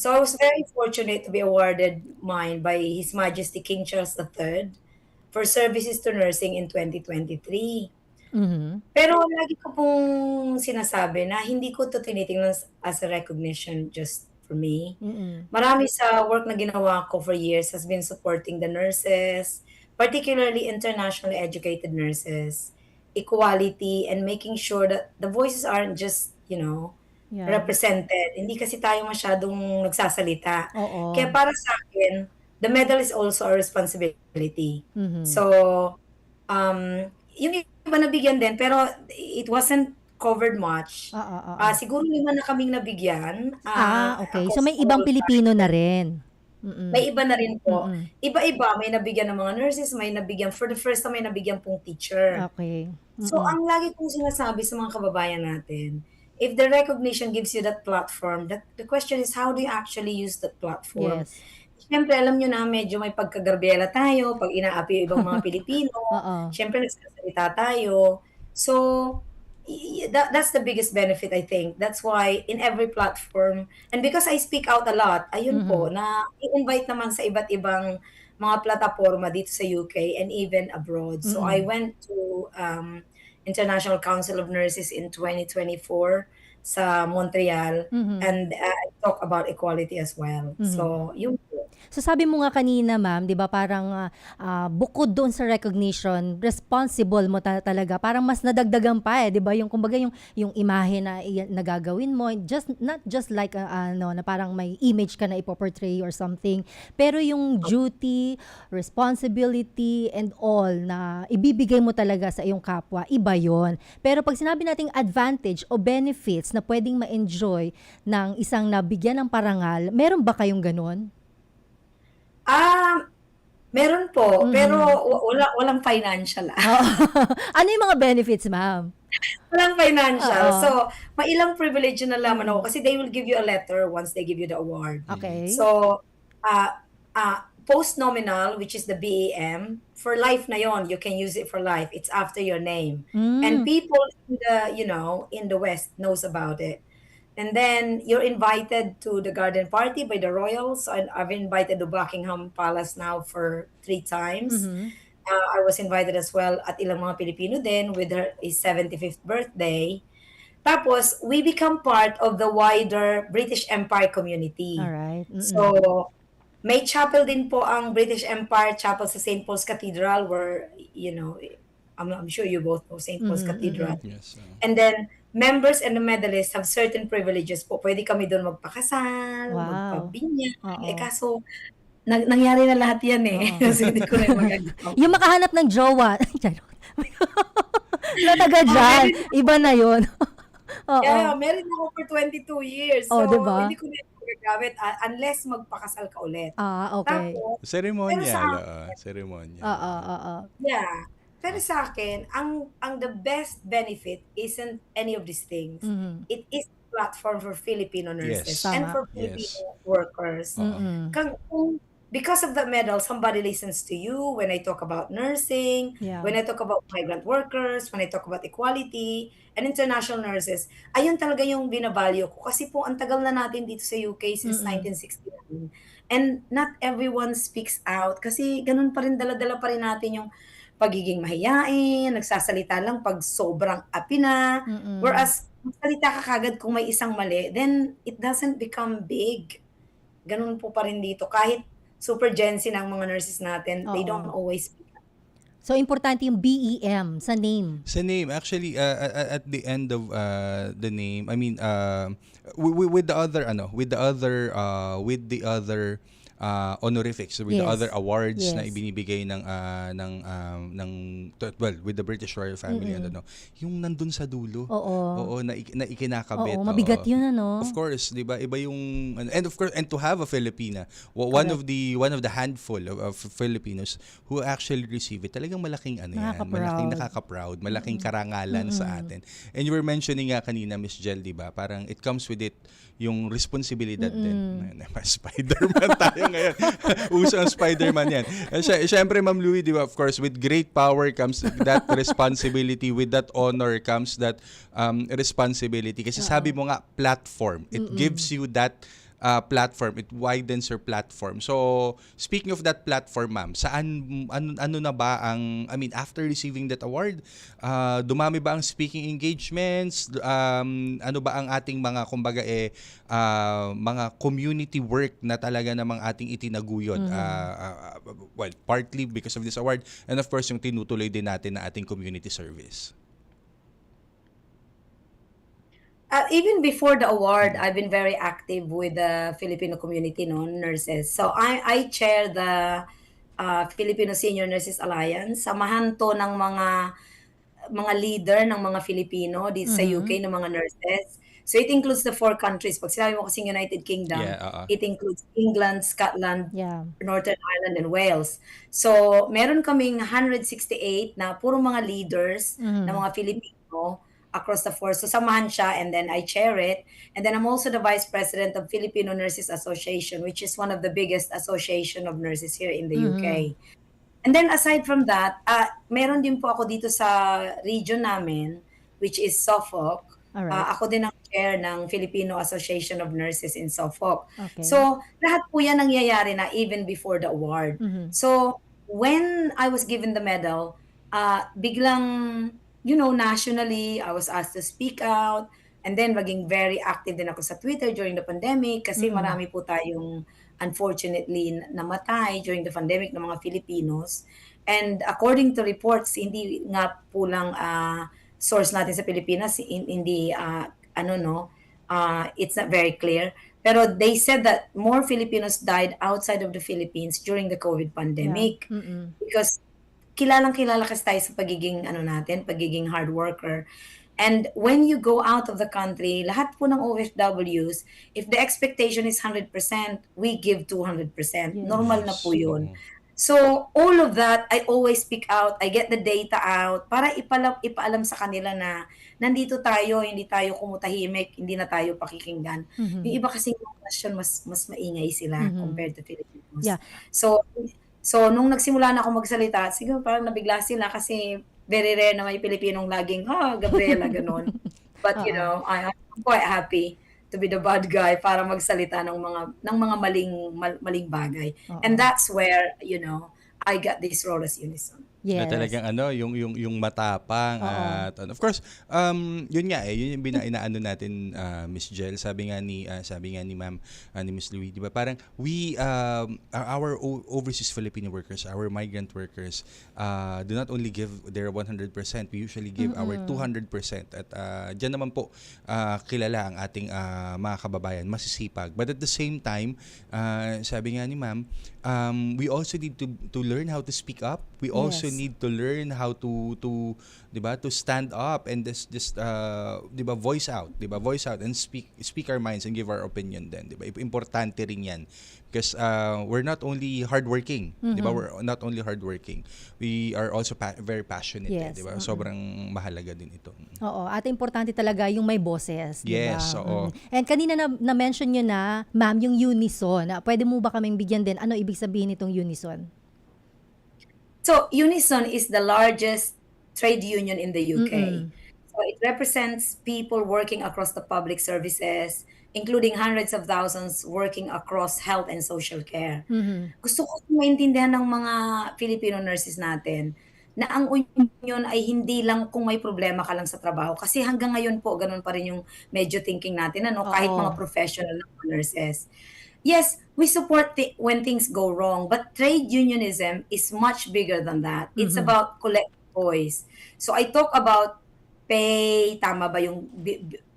So I was very fortunate to be awarded mine by His Majesty King Charles III for services to nursing in 2023. Pero lagi ko pong sinasabi na hindi ko ito tinitingnan as a recognition just for me. Marami sa work na ginawa ko for years has been supporting the nurses, particularly internationally educated nurses, equality, and making sure that the voices aren't just, represented. Hindi kasi tayo masyadong nagsasalita. Kaya para sa akin, the medal is also a responsibility. So, yung iba nabigyan din, pero it wasn't covered much. Siguro 5 na kaming nabigyan. Okay. So Across may ibang all Pilipino na rin. May iba na rin po. Mm. Iba-iba, may nabigyan ng mga nurses, may nabigyan, for the first time may nabigyan pong teacher. Okay. So ang lagi kong sinasabi sa mga kababayan natin, if the recognition gives you that platform, the question is how do you actually use that platform? Yes. Siyempre, alam nyo na medyo may pagkagarbela tayo pag inaapi yung ibang mga Pilipino. Siyempre, nagsasalita tayo. So, that's the biggest benefit, I think. That's why in every platform, and because I speak out a lot, ayun po, na i-invite naman sa iba't ibang mga plataforma dito sa UK and even abroad. So I went to International Council of Nurses in 2024 sa Montreal and I talk about equality as well. So, yun po. So sabi mo nga kanina, ma'am, 'di ba, parang bukod doon sa recognition, responsible mo talaga. Parang mas nadagdagan pa 'di ba? Yung kumbaga yung imahe na nagagawin mo, not just like na parang may image ka na ipo-portray or something, pero yung duty, responsibility and all na ibibigay mo talaga sa iyong kapwa, iba 'yon. Pero pag sinabi nating advantage o benefits na pwedeng ma-enjoy ng isang nabigyan ng parangal, meron ba kayong ganun? Meron po, pero walang financial. Ano yung mga benefits, ma'am? Walang financial. So, mailang privilege na naman ako kasi they will give you a letter once they give you the award. Okay. So, post-nominal, which is the BEM, for life na yon, you can use it for life. It's after your name. And people in the, in the West knows about it. And then you're invited to the garden party by the royals. And I've been invited to Buckingham Palace now for 3 times. I was invited as well at ilang mga Pilipino din with her 75th birthday. Tapos, we become part of the wider British Empire community. Alright. So, may chapel din po ang British Empire Chapel sa St. Paul's Cathedral where, I'm sure you both know St. Paul's Cathedral. Yes. And then, members and the medalists have certain privileges po. Pwede kami doon magpakasal, magpabinyag. Kaso, nangyari na lahat yan Kasi hindi ko na magagawa. Yung makahanap ng jowa. Lataga dyan. Iba na yun. Yeah, married ako for 22 years. So, diba? hindi ko na magagamit unless magpakasal ka ulit. Okay. Tapos, Ceremonial. Yeah. Pero sa akin, ang the best benefit isn't any of these things. It is a platform for Filipino nurses and for Filipino workers. Because of the medal, somebody listens to you when I talk about nursing, when I talk about migrant workers, when I talk about equality, and international nurses. Ayun talaga yung binavalue ko. Kasi po, ang tagal na natin dito sa UK since 1969. And not everyone speaks out. Kasi ganun pa rin, dala-dala pa rin natin yung pagiging mahiyain, nagsasalita lang pag sobrang api na. Whereas, magsalita ka kagad kung may isang mali, then it doesn't become big. Ganun po pa rin dito. Kahit super Gen Z ng mga nurses natin, they don't always speak. So, importante yung BEM sa name. Sa name, actually, at the end of the name, I mean, with the other honorifics, with the other awards na ibinibigay ng with the British Royal Family, yung nandun sa dulo. Oo, na ikinakabit. Mabigat yun, Of course, 'di ba? Iba yung and of course, and to have a Filipina, one of the handful of Filipinos who actually receive it, talagang malaking malaking nakaka-proud, malaking karangalan sa atin. And you were mentioning nga kanina, Miss Jel, 'di ba? Parang it comes with it yung responsibility din. Spider-Man tayo ngayon. Uso ang Spider-Man yan. Siyempre, Ma'am Louie, di ba, of course, with great power comes that responsibility. With that honor comes that responsibility. Kasi sabi mo nga, platform. It gives you that platform. It widens your platform. So, speaking of that platform, ma'am, ano na ba ang, after receiving that award, dumami ba ang speaking engagements? Ano ba ang ating mga, kumbaga mga community work na talaga namang ating itinaguyod? Well, partly because of this award, and of course, yung tinutuloy din natin na ating community service. Even before the award, I've been very active with the Filipino community, nurses. So I chair the Filipino Senior Nurses Alliance. Samahan to ng mga mga leader ng mga Filipino dito sa UK ng mga nurses. So it includes the 4 countries. Pag sinabi mo kasing United Kingdom, Yeah, oo. it includes England, Scotland, Yeah. Northern Ireland, and Wales. So meron kaming 168 na puro mga leaders na mga Filipino across the 4. So samahan siya and then I chair it. And then I'm also the Vice President of Filipino Nurses Association, which is one of the biggest association of nurses here in the UK. And then aside from that, meron din po ako dito sa region namin, which is Suffolk. Alright. Ako din ang chair ng Filipino Association of Nurses in Suffolk. Okay. So lahat po yan nangyayari na even before the award. So when I was given the medal, biglang, you know, nationally, I was asked to speak out. And then maging very active din ako sa Twitter during the pandemic kasi marami po tayong unfortunately namatay during the pandemic ng mga Filipinos. And according to reports, hindi nga po lang source natin sa Pilipinas, hindi, it's not very clear. Pero they said that more Filipinos died outside of the Philippines during the COVID pandemic. Because kilalang-kilala kasi tayo sa pagiging, pagiging hard worker. And when you go out of the country, lahat po ng OFWs, if the expectation is 100%, we give 200%. Normal na po yun. So, all of that, I always speak out. I get the data out para ipaalam sa kanila na nandito tayo, hindi tayo kumutahimik, hindi na tayo pakikinggan. Yung iba kasi nation mas maingay sila compared to Filipinos. Yeah. So nung nagsimula na ako magsalita, siguro parang nabigla sila kasi very rare na may Pilipinong laging, Gabriela, ganun. But you know, I'm quite happy to be the bad guy para magsalita ng mga maling bagay. And that's where, you know, I got this role as Unison. Na talagang yung matapang at of course yun nga yun yung inaano natin Miss Jel, sabi nga ni Ma'am ni Miss Louie, di ba, parang our overseas Filipino workers, our migrant workers do not only give their 100%, we usually give our 200%. At diyan naman po kilala ang ating mga kababayan, masisipag, but at the same time sabi nga ni Ma'am, we also need to learn how to speak up. We also need to learn how to diba, to stand up and just diba, voice out and speak our minds and give our opinion din, diba? Importante rin 'yan because we're not only hardworking, diba? We're not only hardworking. We are also very passionate, diba? Sobrang mahalaga din ito. Oo, at importante talaga yung may boses, diba? Yes, oo. And kanina na-mention nyo na, ma'am, yung Unison. Pwede mo ba kaming bigyan din? Ano ibig sabihin nitong Unison? So, Unison is the largest trade union in the UK. So, it represents people working across the public services, including hundreds of thousands working across health and social care. Gusto ko maintindihan ng mga Filipino nurses natin na ang union ay hindi lang kung may problema ka lang sa trabaho. Kasi hanggang ngayon po, ganun pa rin yung medyo thinking natin, kahit mga professional na nurses. Yes, we support when things go wrong, but trade unionism is much bigger than that. It's about collective voice. So I talk about pay, tama ba yung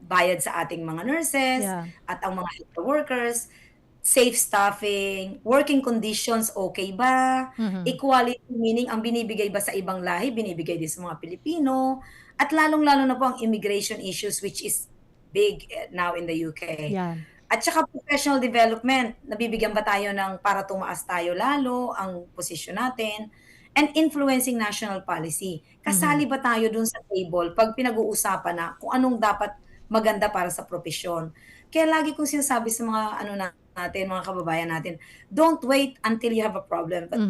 bayad sa ating mga nurses at ang mga health workers, safe staffing, working conditions, okay ba? Equality, meaning ang binibigay ba sa ibang lahi, binibigay din sa mga Pilipino, at lalong-lalo na po ang immigration issues, which is big now in the UK. At saka professional development, nabibigyan ba tayo ng para tumaas tayo lalo ang posisyon natin, and influencing national policy. Kasali ba tayo dun sa table pag pinag-uusapan na kung anong dapat maganda para sa propesyon? Kaya lagi kong sinasabi sa mga natin, mga kababayan natin, don't wait until you have a problem, but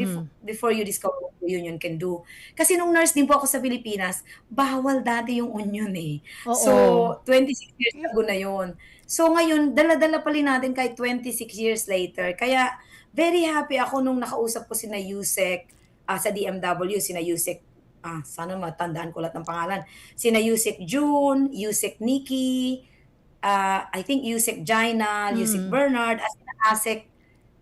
before you discover what the union can do. Kasi nung nurse din po ako sa Pilipinas, bawal dati yung union eh. So, 26 years ago na yun. So ngayon, dala-dala pa rin natin kahit 26 years later. Kaya very happy ako nung nakausap ko sina Yusek sa DMW, sina Yusek, sana matandaan ko lahat ng pangalan, sina Yusek June, Yusek Nikki, I think Yusek Jainal, Yusek Bernard, Asek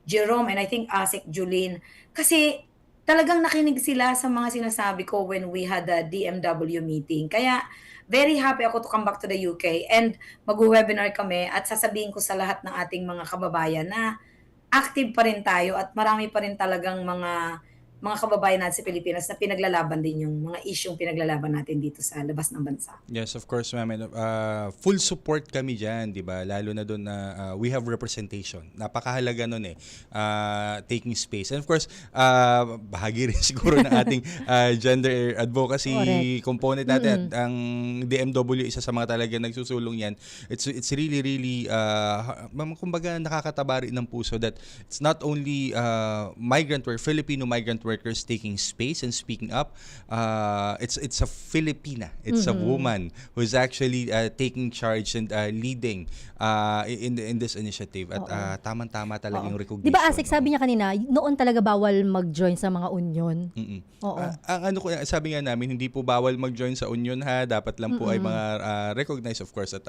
Jerome, and I think Asek Julin. Kasi talagang nakinig sila sa mga sinasabi ko when we had the DMW meeting. Kaya very happy ako to come back to the UK and mag-webinar kami at sasabihin ko sa lahat ng ating mga kababayan na active pa rin tayo at marami pa rin talagang mga mga kababayan natin sa Pilipinas na pinaglalaban din yung mga isyung pinaglalaban natin dito sa labas ng bansa. Yes, of course, ma'am. And, full support kami dyan, di ba? Lalo na doon na we have representation. Napakahalaga nun taking space. And of course, bahagi rin siguro ng ating gender advocacy component natin. At ang DMW, isa sa mga talaga nagsusulong yan. It's really, really, kumbaga nakakataba rin ng puso that it's not only Filipino migrant workers taking space and speaking up. It's a Filipina. It's a woman who's actually taking charge and leading in this initiative. At tamang-tama talaga yung recognition. Di ba, Asik, sabi niya kanina, noon talaga bawal mag-join sa mga union? Oo. Ang sabi nga namin, hindi po bawal mag-join sa union ha. Dapat lang po ay mga recognize, of course, at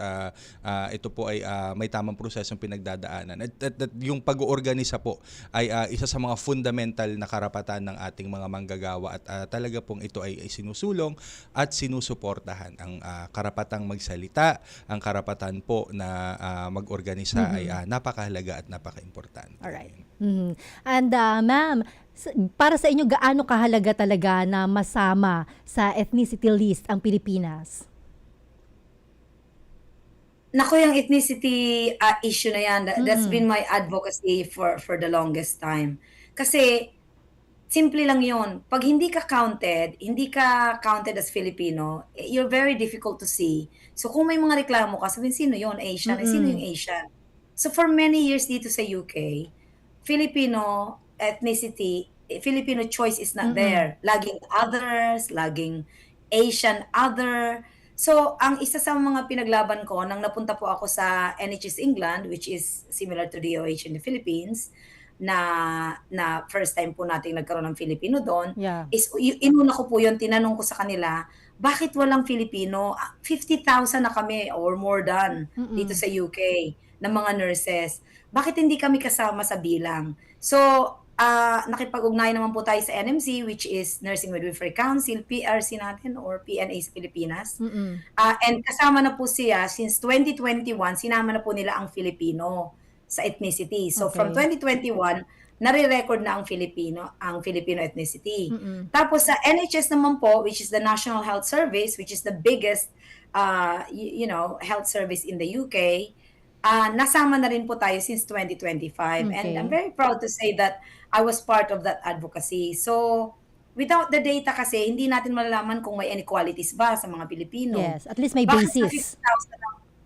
ito po ay may tamang prosesong pinagdadaanan. At yung pag-oorganisa po ay isa sa mga fundamental na karapatan ng ating mga manggagawa at talaga pong ito ay sinusulong at sinusuportahan. Ang karapatang magsalita, ang karapatan po na mag-organisa ay napakahalaga at napaka-importante. Alright. And ma'am, para sa inyo, gaano kahalaga talaga na masama sa ethnicity list ang Pilipinas? Nako, yung ethnicity issue na yan, that's been my advocacy for the longest time. Kasi simple lang yun. Pag hindi ka counted as Filipino, you're very difficult to see. So kung may mga reklamo ka, sabihin, sino yun? Asian? Sino yung Asian? So for many years dito sa UK, Filipino ethnicity, Filipino choice is not there. Laging others, laging Asian other. So ang isa sa mga pinaglaban ko nang napunta po ako sa NHS England, which is similar to DOH in the Philippines, na first time po nating nagkaroon ng Filipino doon, is inuna ko po yun, tinanong ko sa kanila, bakit walang Filipino? 50,000 na kami or more than dito sa UK ng mga nurses. Bakit hindi kami kasama sa bilang? So, nakipag-ugnayan naman po tayo sa NMC, which is Nursing Midwifery Council, PRC natin, or PNA sa Pilipinas. And kasama na po siya, since 2021, sinama na po nila ang Filipino sa ethnicity. So from 2021, nare-record na ang Filipino ethnicity. Tapos sa NHS naman po, which is the National Health Service, which is the biggest health service in the UK, nasama na rin po tayo since 2025. And I'm very proud to say that I was part of that advocacy. So without the data kasi, hindi natin malalaman kung may inequalities ba sa mga Pilipino. Yes, at least may basis.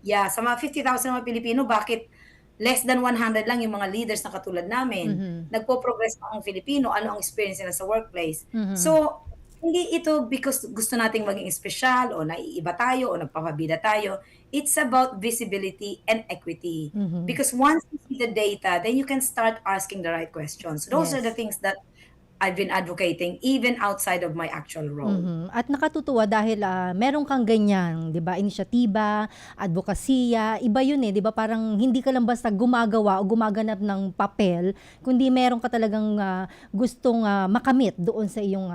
Sa mga 50,000 mga Pilipino, bakit less than 100 lang yung mga leaders na katulad namin? Nagpo-progress pa ang Filipino, ano ang experience nila sa workplace. So, hindi ito because gusto nating maging espesyal o naiiba tayo o nagpapabida tayo. It's about visibility and equity. Because once you see the data, then you can start asking the right questions. Those are the things that I've been advocating even outside of my actual role. At nakatutuwa dahil meron kang ganyan, 'di ba? Inisyatiba, advokasya, iba 'yun eh, 'di ba? Parang hindi ka lang basta gumagawa o gumaganap ng papel, kundi meron ka talagang gustong makamit doon sa iyong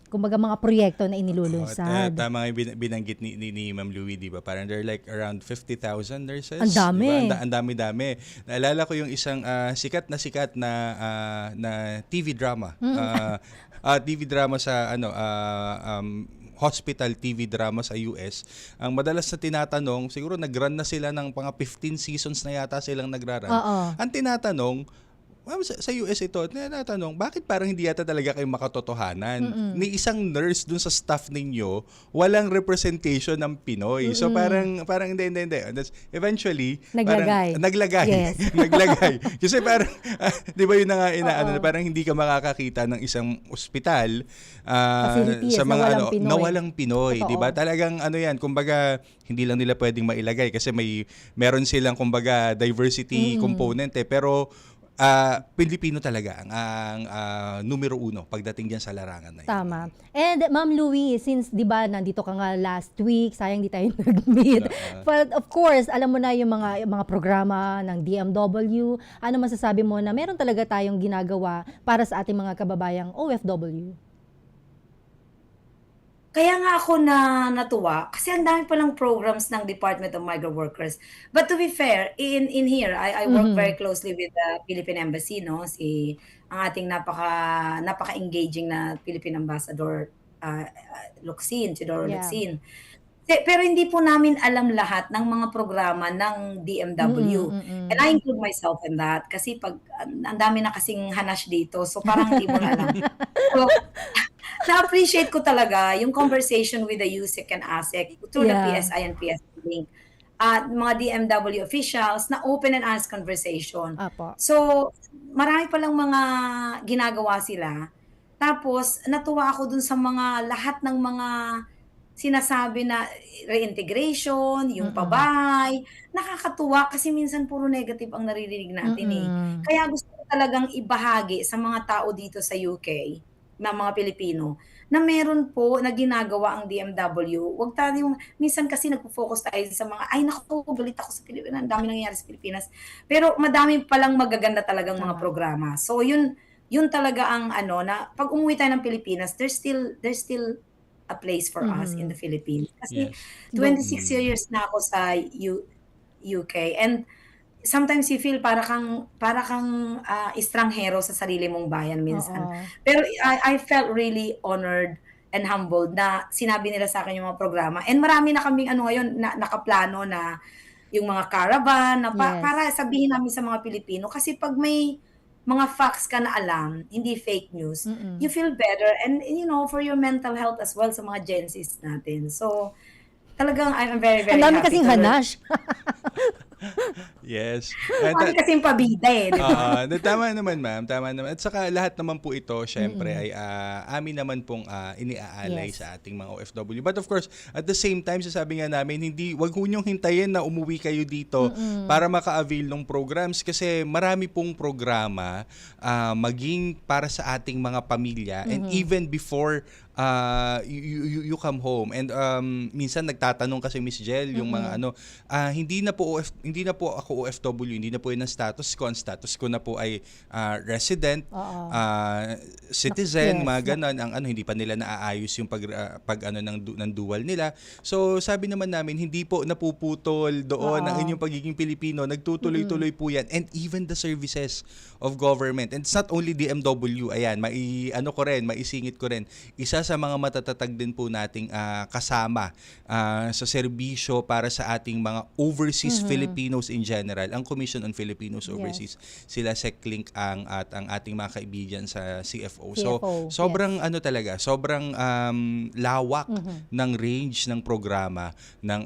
kumbaga mga proyekto na inilulunsad. Tama nga binanggit ni Ma'am Louie, di ba? Parang there are like around 50,000 nurses. Ang dami. Diba? Ang dami-dami. Naalala ko yung isang sikat na TV drama. TV drama sa hospital TV drama sa US. Ang madalas na tinatanong, siguro nag-run na sila ng mga 15 seasons na yata silang nagra-run. Ang tinatanong, sa US ito, tinatanong, bakit parang hindi yata talaga kayo makatotohanan? Ni isang nurse dun sa staff ninyo, walang representation ng Pinoy. So parang hindi. That's eventually, naglagay. Yes. Naglagay. Kasi parang, di ba yun na nga parang hindi ka makakakita ng isang ospital sa mga na walang Pinoy. Di ba? Talagang yan, kumbaga, hindi lang nila pwedeng mailagay kasi meron silang kumbaga diversity component pero Pilipino talaga ang numero uno pagdating diyan sa larangan na yun. Tama. And Ma'am Louie, since 'di ba nandito ka nga last week, sayang di tayo nag-meet. But of course, alam mo na yung mga programa ng DMW. Ano masasabi mo na meron talaga tayong ginagawa para sa ating mga kababayang OFW? Kaya nga ako natuwa kasi ang dami palang programs ng Department of Migrant Workers. But to be fair, in here, I work very closely with the Philippine Embassy, no? Ang ating napaka-engaging na Philippine Ambassador, Locsin, Teodoro Yeah. Locsin. Pero hindi po namin alam lahat ng mga programa ng DMW. And I include myself in that kasi ang dami na kasing hanash dito, so parang hindi mo na alam. So, na-appreciate ko talaga yung conversation with the USEC and ASEC through the Yeah. PSI and PSI link. At mga DMW officials na open and honest conversation. Apo. So, marami palang mga ginagawa sila. Tapos, natuwa ako dun sa lahat ng mga sinasabi na reintegration, yung pabahay. Nakakatuwa kasi minsan puro negative ang naririnig natin eh. Kaya gusto ko talagang ibahagi sa mga tao dito sa UK, na mga Pilipino, na meron po na ginagawa ang DMW. Huwag tayo, minsan kasi nagpo-focus tayo sa mga, ay naku, galit ako sa Pilipinas, ang dami nangyayari sa Pilipinas. Pero madami palang magaganda talagang mga programa. So yun talaga ang na pag umuwi tayo ng Pilipinas, there's still a place for us in the Philippines. Kasi 26 years na ako sa UK, and sometimes you feel para kang estranghero sa sarili mong bayan minsan. Pero I felt really honored and humbled na sinabi nila sa akin yung mga programa. And marami na kaming ngayon na nakaplano na yung mga caravan na para sabihin namin sa mga Pilipino, kasi pag may mga facts ka na alam, hindi fake news, you feel better, and for your mental health as well sa mga Gen Zs natin. So talagang I'm very, very Ang dami happy kasing to learn. hanash. Yes. Marami kasing pabida eh, di ba? Tama naman, ma'am. Tama naman. At saka lahat naman po ito, syempre, ay amin naman pong iniaalay sa ating mga OFW. But of course, at the same time, sasabi nga namin, wag ho niyong hintayin na umuwi kayo dito para maka-avail ng programs, kasi marami pong programa maging para sa ating mga pamilya, and even before you come home. And minsan nagtatanong kasi Miss Jel yung mga hindi na po ako OFW, hindi na po yun ang status ko. Ang status ko na po ay resident, citizen, mga ganon. Ang hindi pa nila naaayos yung pag ng dual nila. So sabi naman namin, hindi po napuputol doon ang inyong pagiging Pilipino. Nagtutuloy-tuloy po yan. And even the services of government. And it's not only DMW. Ayan, maisingit ko rin. Isa sa mga matatatag din po nating kasama sa serbisyo para sa ating mga overseas Filipinos in general, ang Commission on Filipinos Overseas. Sila SecLink at ang ating mga kaibigan sa CFO. So sobrang sobrang lawak ng range ng programa ng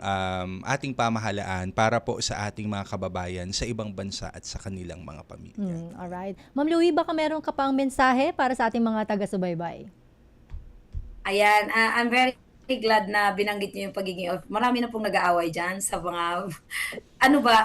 ating pamahalaan para po sa ating mga kababayan sa ibang bansa at sa kanilang mga pamilya. Alright. Ma'am Louie, baka meron ka pang mensahe para sa ating mga taga-subaybay? Ayan, I'm very glad na binanggit niyo yung pagiging marami na pong nag-aaway dyan sa mga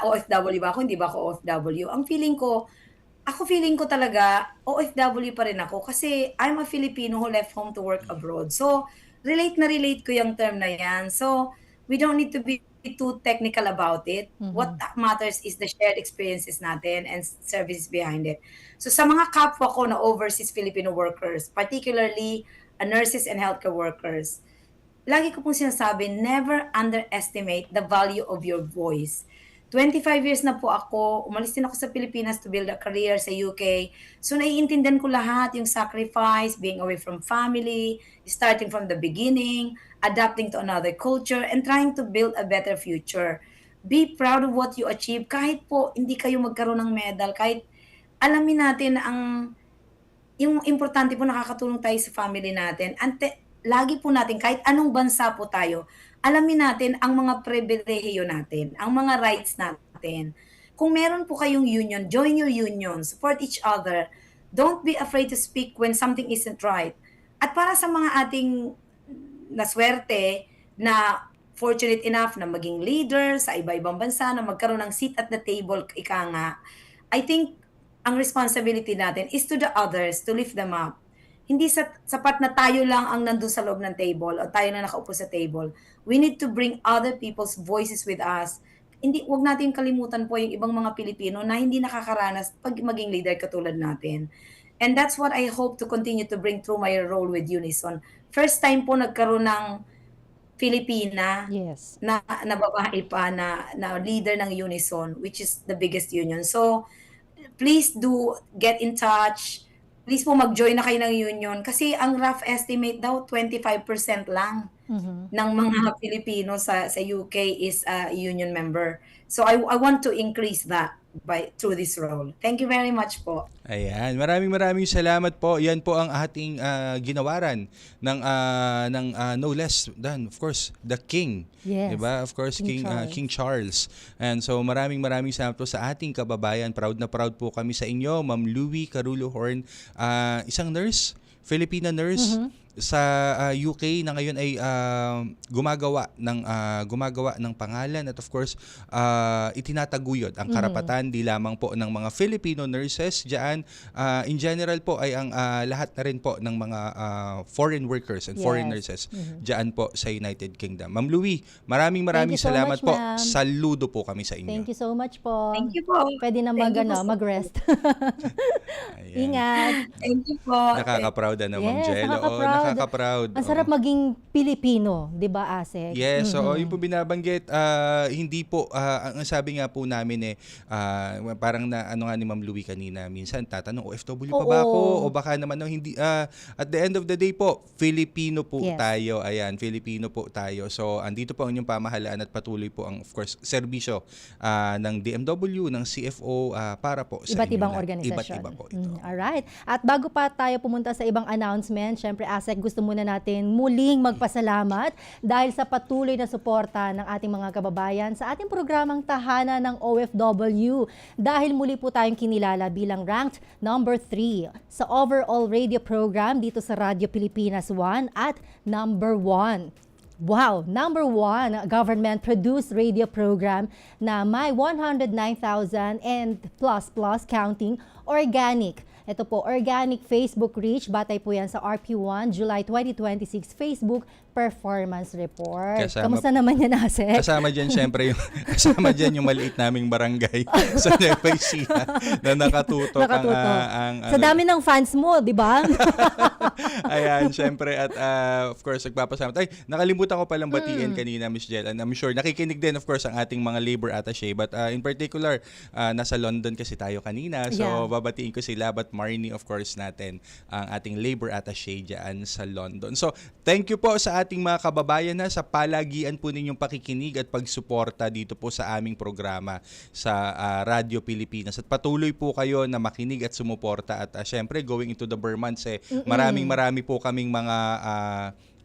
OFW ba ako? Hindi ba ako OFW? Feeling ko talaga OFW pa rin ako kasi I'm a Filipino who left home to work abroad. So, relate ko yung term na yan. So, we don't need to be too technical about it. What matters is the shared experiences natin and services behind it. So, sa mga kapwa ko na overseas Filipino workers, particularly nurses and healthcare workers, lagi ko pong sinasabi, never underestimate the value of your voice. 25 years na po ako, umalis din ako sa Pilipinas to build a career sa UK. So naiintindihan ko lahat, yung sacrifice, being away from family, starting from the beginning, adapting to another culture, and trying to build a better future. Be proud of what you achieve. Kahit po hindi kayo magkaroon ng medal, kahit alamin natin yung importante po, nakakatulong tayo sa family natin. Lagi po natin, kahit anong bansa po tayo, alamin natin ang mga pribilehiyo natin, ang mga rights natin. Kung meron po kayong union, join your union, support each other. Don't be afraid to speak when something isn't right. At para sa mga ating naswerte na fortunate enough na maging leader sa iba-ibang bansa, na magkaroon ng seat at the table, ika nga, I think ang responsibility natin is to the others, to lift them up. Hindi sapat na tayo lang ang nandun sa loob ng table o tayo na nakaupo sa table. We need to bring other people's voices with us. Wag natin kalimutan po yung ibang mga Pilipino na hindi nakakaranas pag maging leader katulad natin. And that's what I hope to continue to bring through my role with Unison. First time po nagkaroon ng Filipina na babae pa na leader ng Unison, which is the biggest union. So, please do get in touch. Please po mag-join na kayo ng union. Kasi ang rough estimate daw, 25% lang ng mga Pilipino sa UK is a union member. So, I want to increase that through this role. Thank you very much po. Ayan, maraming salamat po. Yan po ang ating ginawaran ng no less than, of course, the King. Yes. Diba? Of course, King Charles. And so maraming salamat po sa ating kababayan. Proud na proud po kami sa inyo, Ma'am Louie Carulo Horn, isang nurse, Filipina nurse sa UK na ngayon ay gumagawa ng pangalan at of course itinataguyod ang karapatan di lamang po ng mga Filipino nurses diyan, in general po ay ang lahat na rin po ng mga foreign workers and foreign nurses diyan po sa United Kingdom. Ma'am Louie, maraming so salamat much, po. ma'am. Saludo po kami sa inyo. Thank you so much po. Thank you po. Pwede na mag-rest. Ingat. Thank you po. Nakaka-proud na, Ma'am Yes, Jello. Nakaka-proud. Ang sarap maging Pilipino, 'di ba, Asek? Yes, so yung po binabanggit, hindi po ang sabi nga po namin parang na ano nga ni Ma'am Louie kanina, minsan tatanong OFW pa ba ako o baka naman hindi at the end of the day po, Filipino po tayo. Ayan, Filipino po tayo. So andito po ang inyong pamahalaan at patuloy po ang of course serbisyo ng DMW, ng CFO para po sa iba't ibang lahat. organisasyon. Iba po ito. Alright. At bago pa tayo pumunta sa ibang announcement, syempre Asek, gusto muna natin muling magpasalamat dahil sa patuloy na suporta ng ating mga kababayan sa ating programang Tahanan ng OFW. Dahil muli po tayong kinilala bilang ranked number 3 sa overall radio program dito sa Radyo Pilipinas 1 at number 1. Wow, number 1 government-produced radio program na may 109,000 and plus counting organic. Ito po, organic Facebook reach. Batay po yan sa RP1 July 2026 Facebook Performance Report. Kamusta naman yan, Asek? Kasama dyan syempre yung maliit naming barangay sa Nueva Ecija na nakatutok. Sa dami ng fans mo, di ba? Ayan, syempre at of course nagpapasalamat. Ay, nakalimutan ko palang batiin kanina, Miss Jel. And I'm sure nakikinig din of course ang ating mga labor attaché. But in particular, nasa London kasi tayo kanina. So babatiin ko sila. But Marnie, of course, natin ang ating labor attaché dyan sa London. So, thank you po sa ating mga kababayan sa palagian po ninyong pakikinig at pagsuporta dito po sa aming programa sa Radyo Pilipinas. At patuloy po kayo na makinig at sumuporta. At syempre, going into the Burr months, marami po kaming mga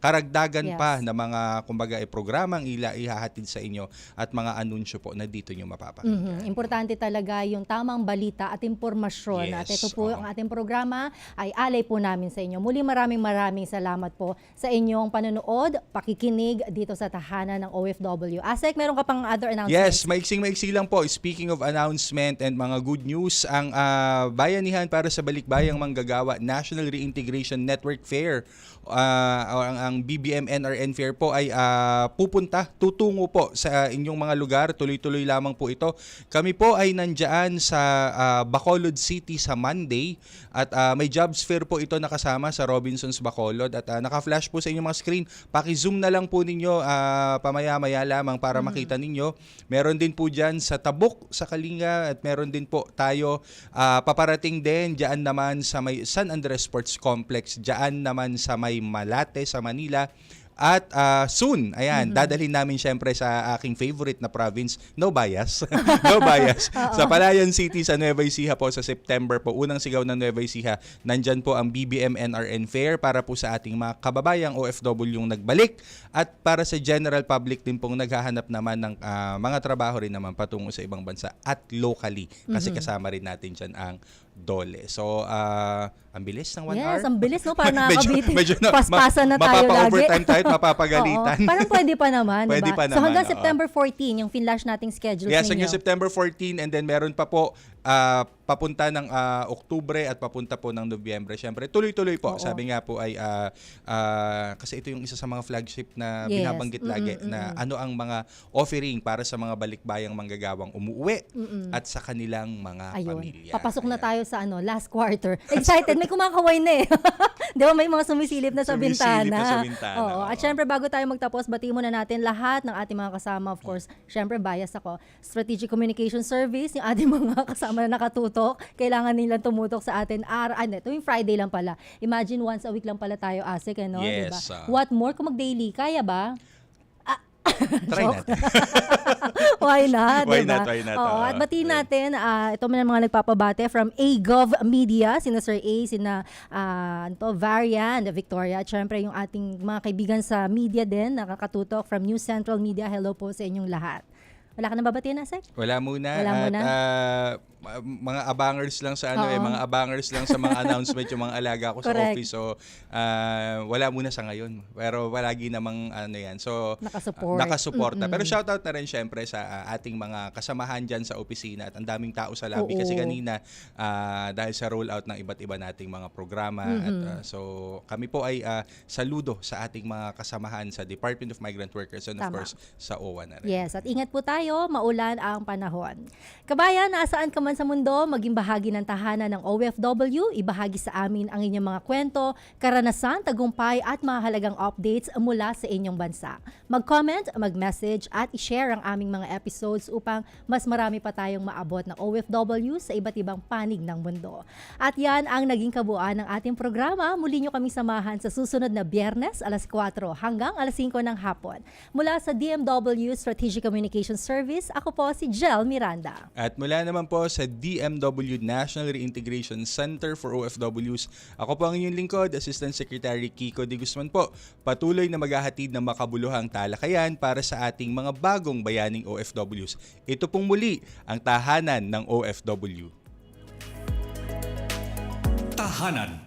karagdagan pa na mga kumbaga programang ihahatid sa inyo at mga anunsyo po na dito nyo mapapakinggan. Importante talaga yung tamang balita at impormasyon. At ito po ang ating programa ay alay po namin sa inyo. Muli maraming salamat po sa inyong panonood, pakikinig dito sa Tahanan ng OFW. Asek, meron ka pang other announcements? Yes, maiksing lang po. Speaking of announcement and mga good news, ang Bayanihan para sa Balikbayang Manggagawa National Reintegration Network Fair, ang BBM NRN Fair po ay tutungo po sa inyong mga lugar. Tuloy-tuloy lamang po ito. Kami po ay nandiyan sa Bacolod City sa Monday at may jobs fair po ito nakasama sa Robinsons Bacolod at naka-flash po sa inyong mga screen. Paki-zoom na lang po ninyo pamaya-maya lamang para makita ninyo. Meron din po dyan sa Tabuk, sa Kalinga at meron din po tayo paparating din dyan naman sa may San Andres Sports Complex, dyan naman sa may Malate sa Manila. At soon, dadalhin namin syempre sa aking favorite na province, no bias, no bias, sa Palayan City sa Nueva Ecija po sa September po, unang sigaw ng Nueva Ecija. Nandyan po ang BBM NRN Fair para po sa ating mga kababayang OFW yung nagbalik at para sa general public din pong naghahanap naman ng mga trabaho rin naman patungo sa ibang bansa at locally kasi kasama rin natin dyan ang Dole. So, ang bilis ng 1 hour. Yes, ang bilis, no? Parang nakakabitin. Medyo Paspasan na tayo lagi. Mapapa-overtime tayo at mapapagalitan. Parang pwede pa naman, pwede diba? pa naman. So hanggang September 14, yung finlash nating schedule yes, ninyo. hanggang September 14 and then meron pa po papunta ng Oktubre at papunta po ng Nobyembre. Siyempre, tuloy-tuloy po. Oo. Sabi nga po ay kasi ito yung isa sa mga flagship na Yes. binabanggit lagi na ano ang mga offering para sa mga balikbayang manggagawang umuwi at sa kanilang mga Ayun. pamilya. Papasok na tayo sa last quarter. Excited, may kumakaway na eh. Di ba may mga sumisilip na sa Sumisilip bintana. na sa bintana, Oo. oo. At syempre bago tayo magtapos, batiin muna natin lahat ng ating mga kasama. Of course, syempre bias ako. Strategic Communication Service, yung ating mga kasama na nakatutok. Kailangan nilang tumutok sa atin. Ito yung Friday lang pala. Imagine once a week lang pala tayo, Asik, ano? Yes, Diba? ah. What more kung mag-daily? Kaya ba? Try natin. Why not? Why diba? not? Why not? Oo, Oo. at batiin natin, ito man ang mga nagpapabate from AGov Media, sina Sir A, sina Varian, Victoria, at syempre yung ating mga kaibigan sa media din, nakakatutok from News Central Media. Hello po sa inyong lahat. Wala ka na babatiin, Asek? Wala muna. Wala muna. At mga abangers lang sa Oo. mga abangers lang sa mga announcement yung mga alaga ko sa Correct. office. So wala muna sa ngayon. Pero palagi namang yan. So Nakasupport. nakasuporta. Mm-mm. Pero shoutout na rin syempre sa ating mga kasamahan dyan sa opisina at ang daming tao sa lobby Oo. kasi kanina dahil sa rollout ng iba't iba nating mga programa at so kami po ay saludo sa ating mga kasamahan sa Department of Migrant Workers and of Tama. course sa OWA na rin. Yes, at ingat po tayo, maulan ang panahon. Kabayan, nasaan ka man sa mundo, maging bahagi ng tahanan ng OFW, ibahagi sa amin ang inyong mga kwento, karanasan, tagumpay at mahalagang updates mula sa inyong bansa. Mag-comment, mag-message at i-share ang aming mga episodes upang mas marami pa tayong maabot na OFW sa iba't ibang panig ng mundo. At yan ang naging kabuuan ng ating programa. Muli nyo kami samahan sa susunod na Biyernes, alas 4 hanggang alas 5 ng hapon. Mula sa DMW Strategic Communication Service, ako po si Jel Miranda. At mula naman po sa DMW National Reintegration Center for OFWs, ako po ang inyong lingkod, Assistant Secretary Kiko De Guzman po. Patuloy na maghahatid ng makabuluhang talakayan para sa ating mga bagong bayaning OFWs. Ito pong muli ang tahanan ng OFW. Tahanan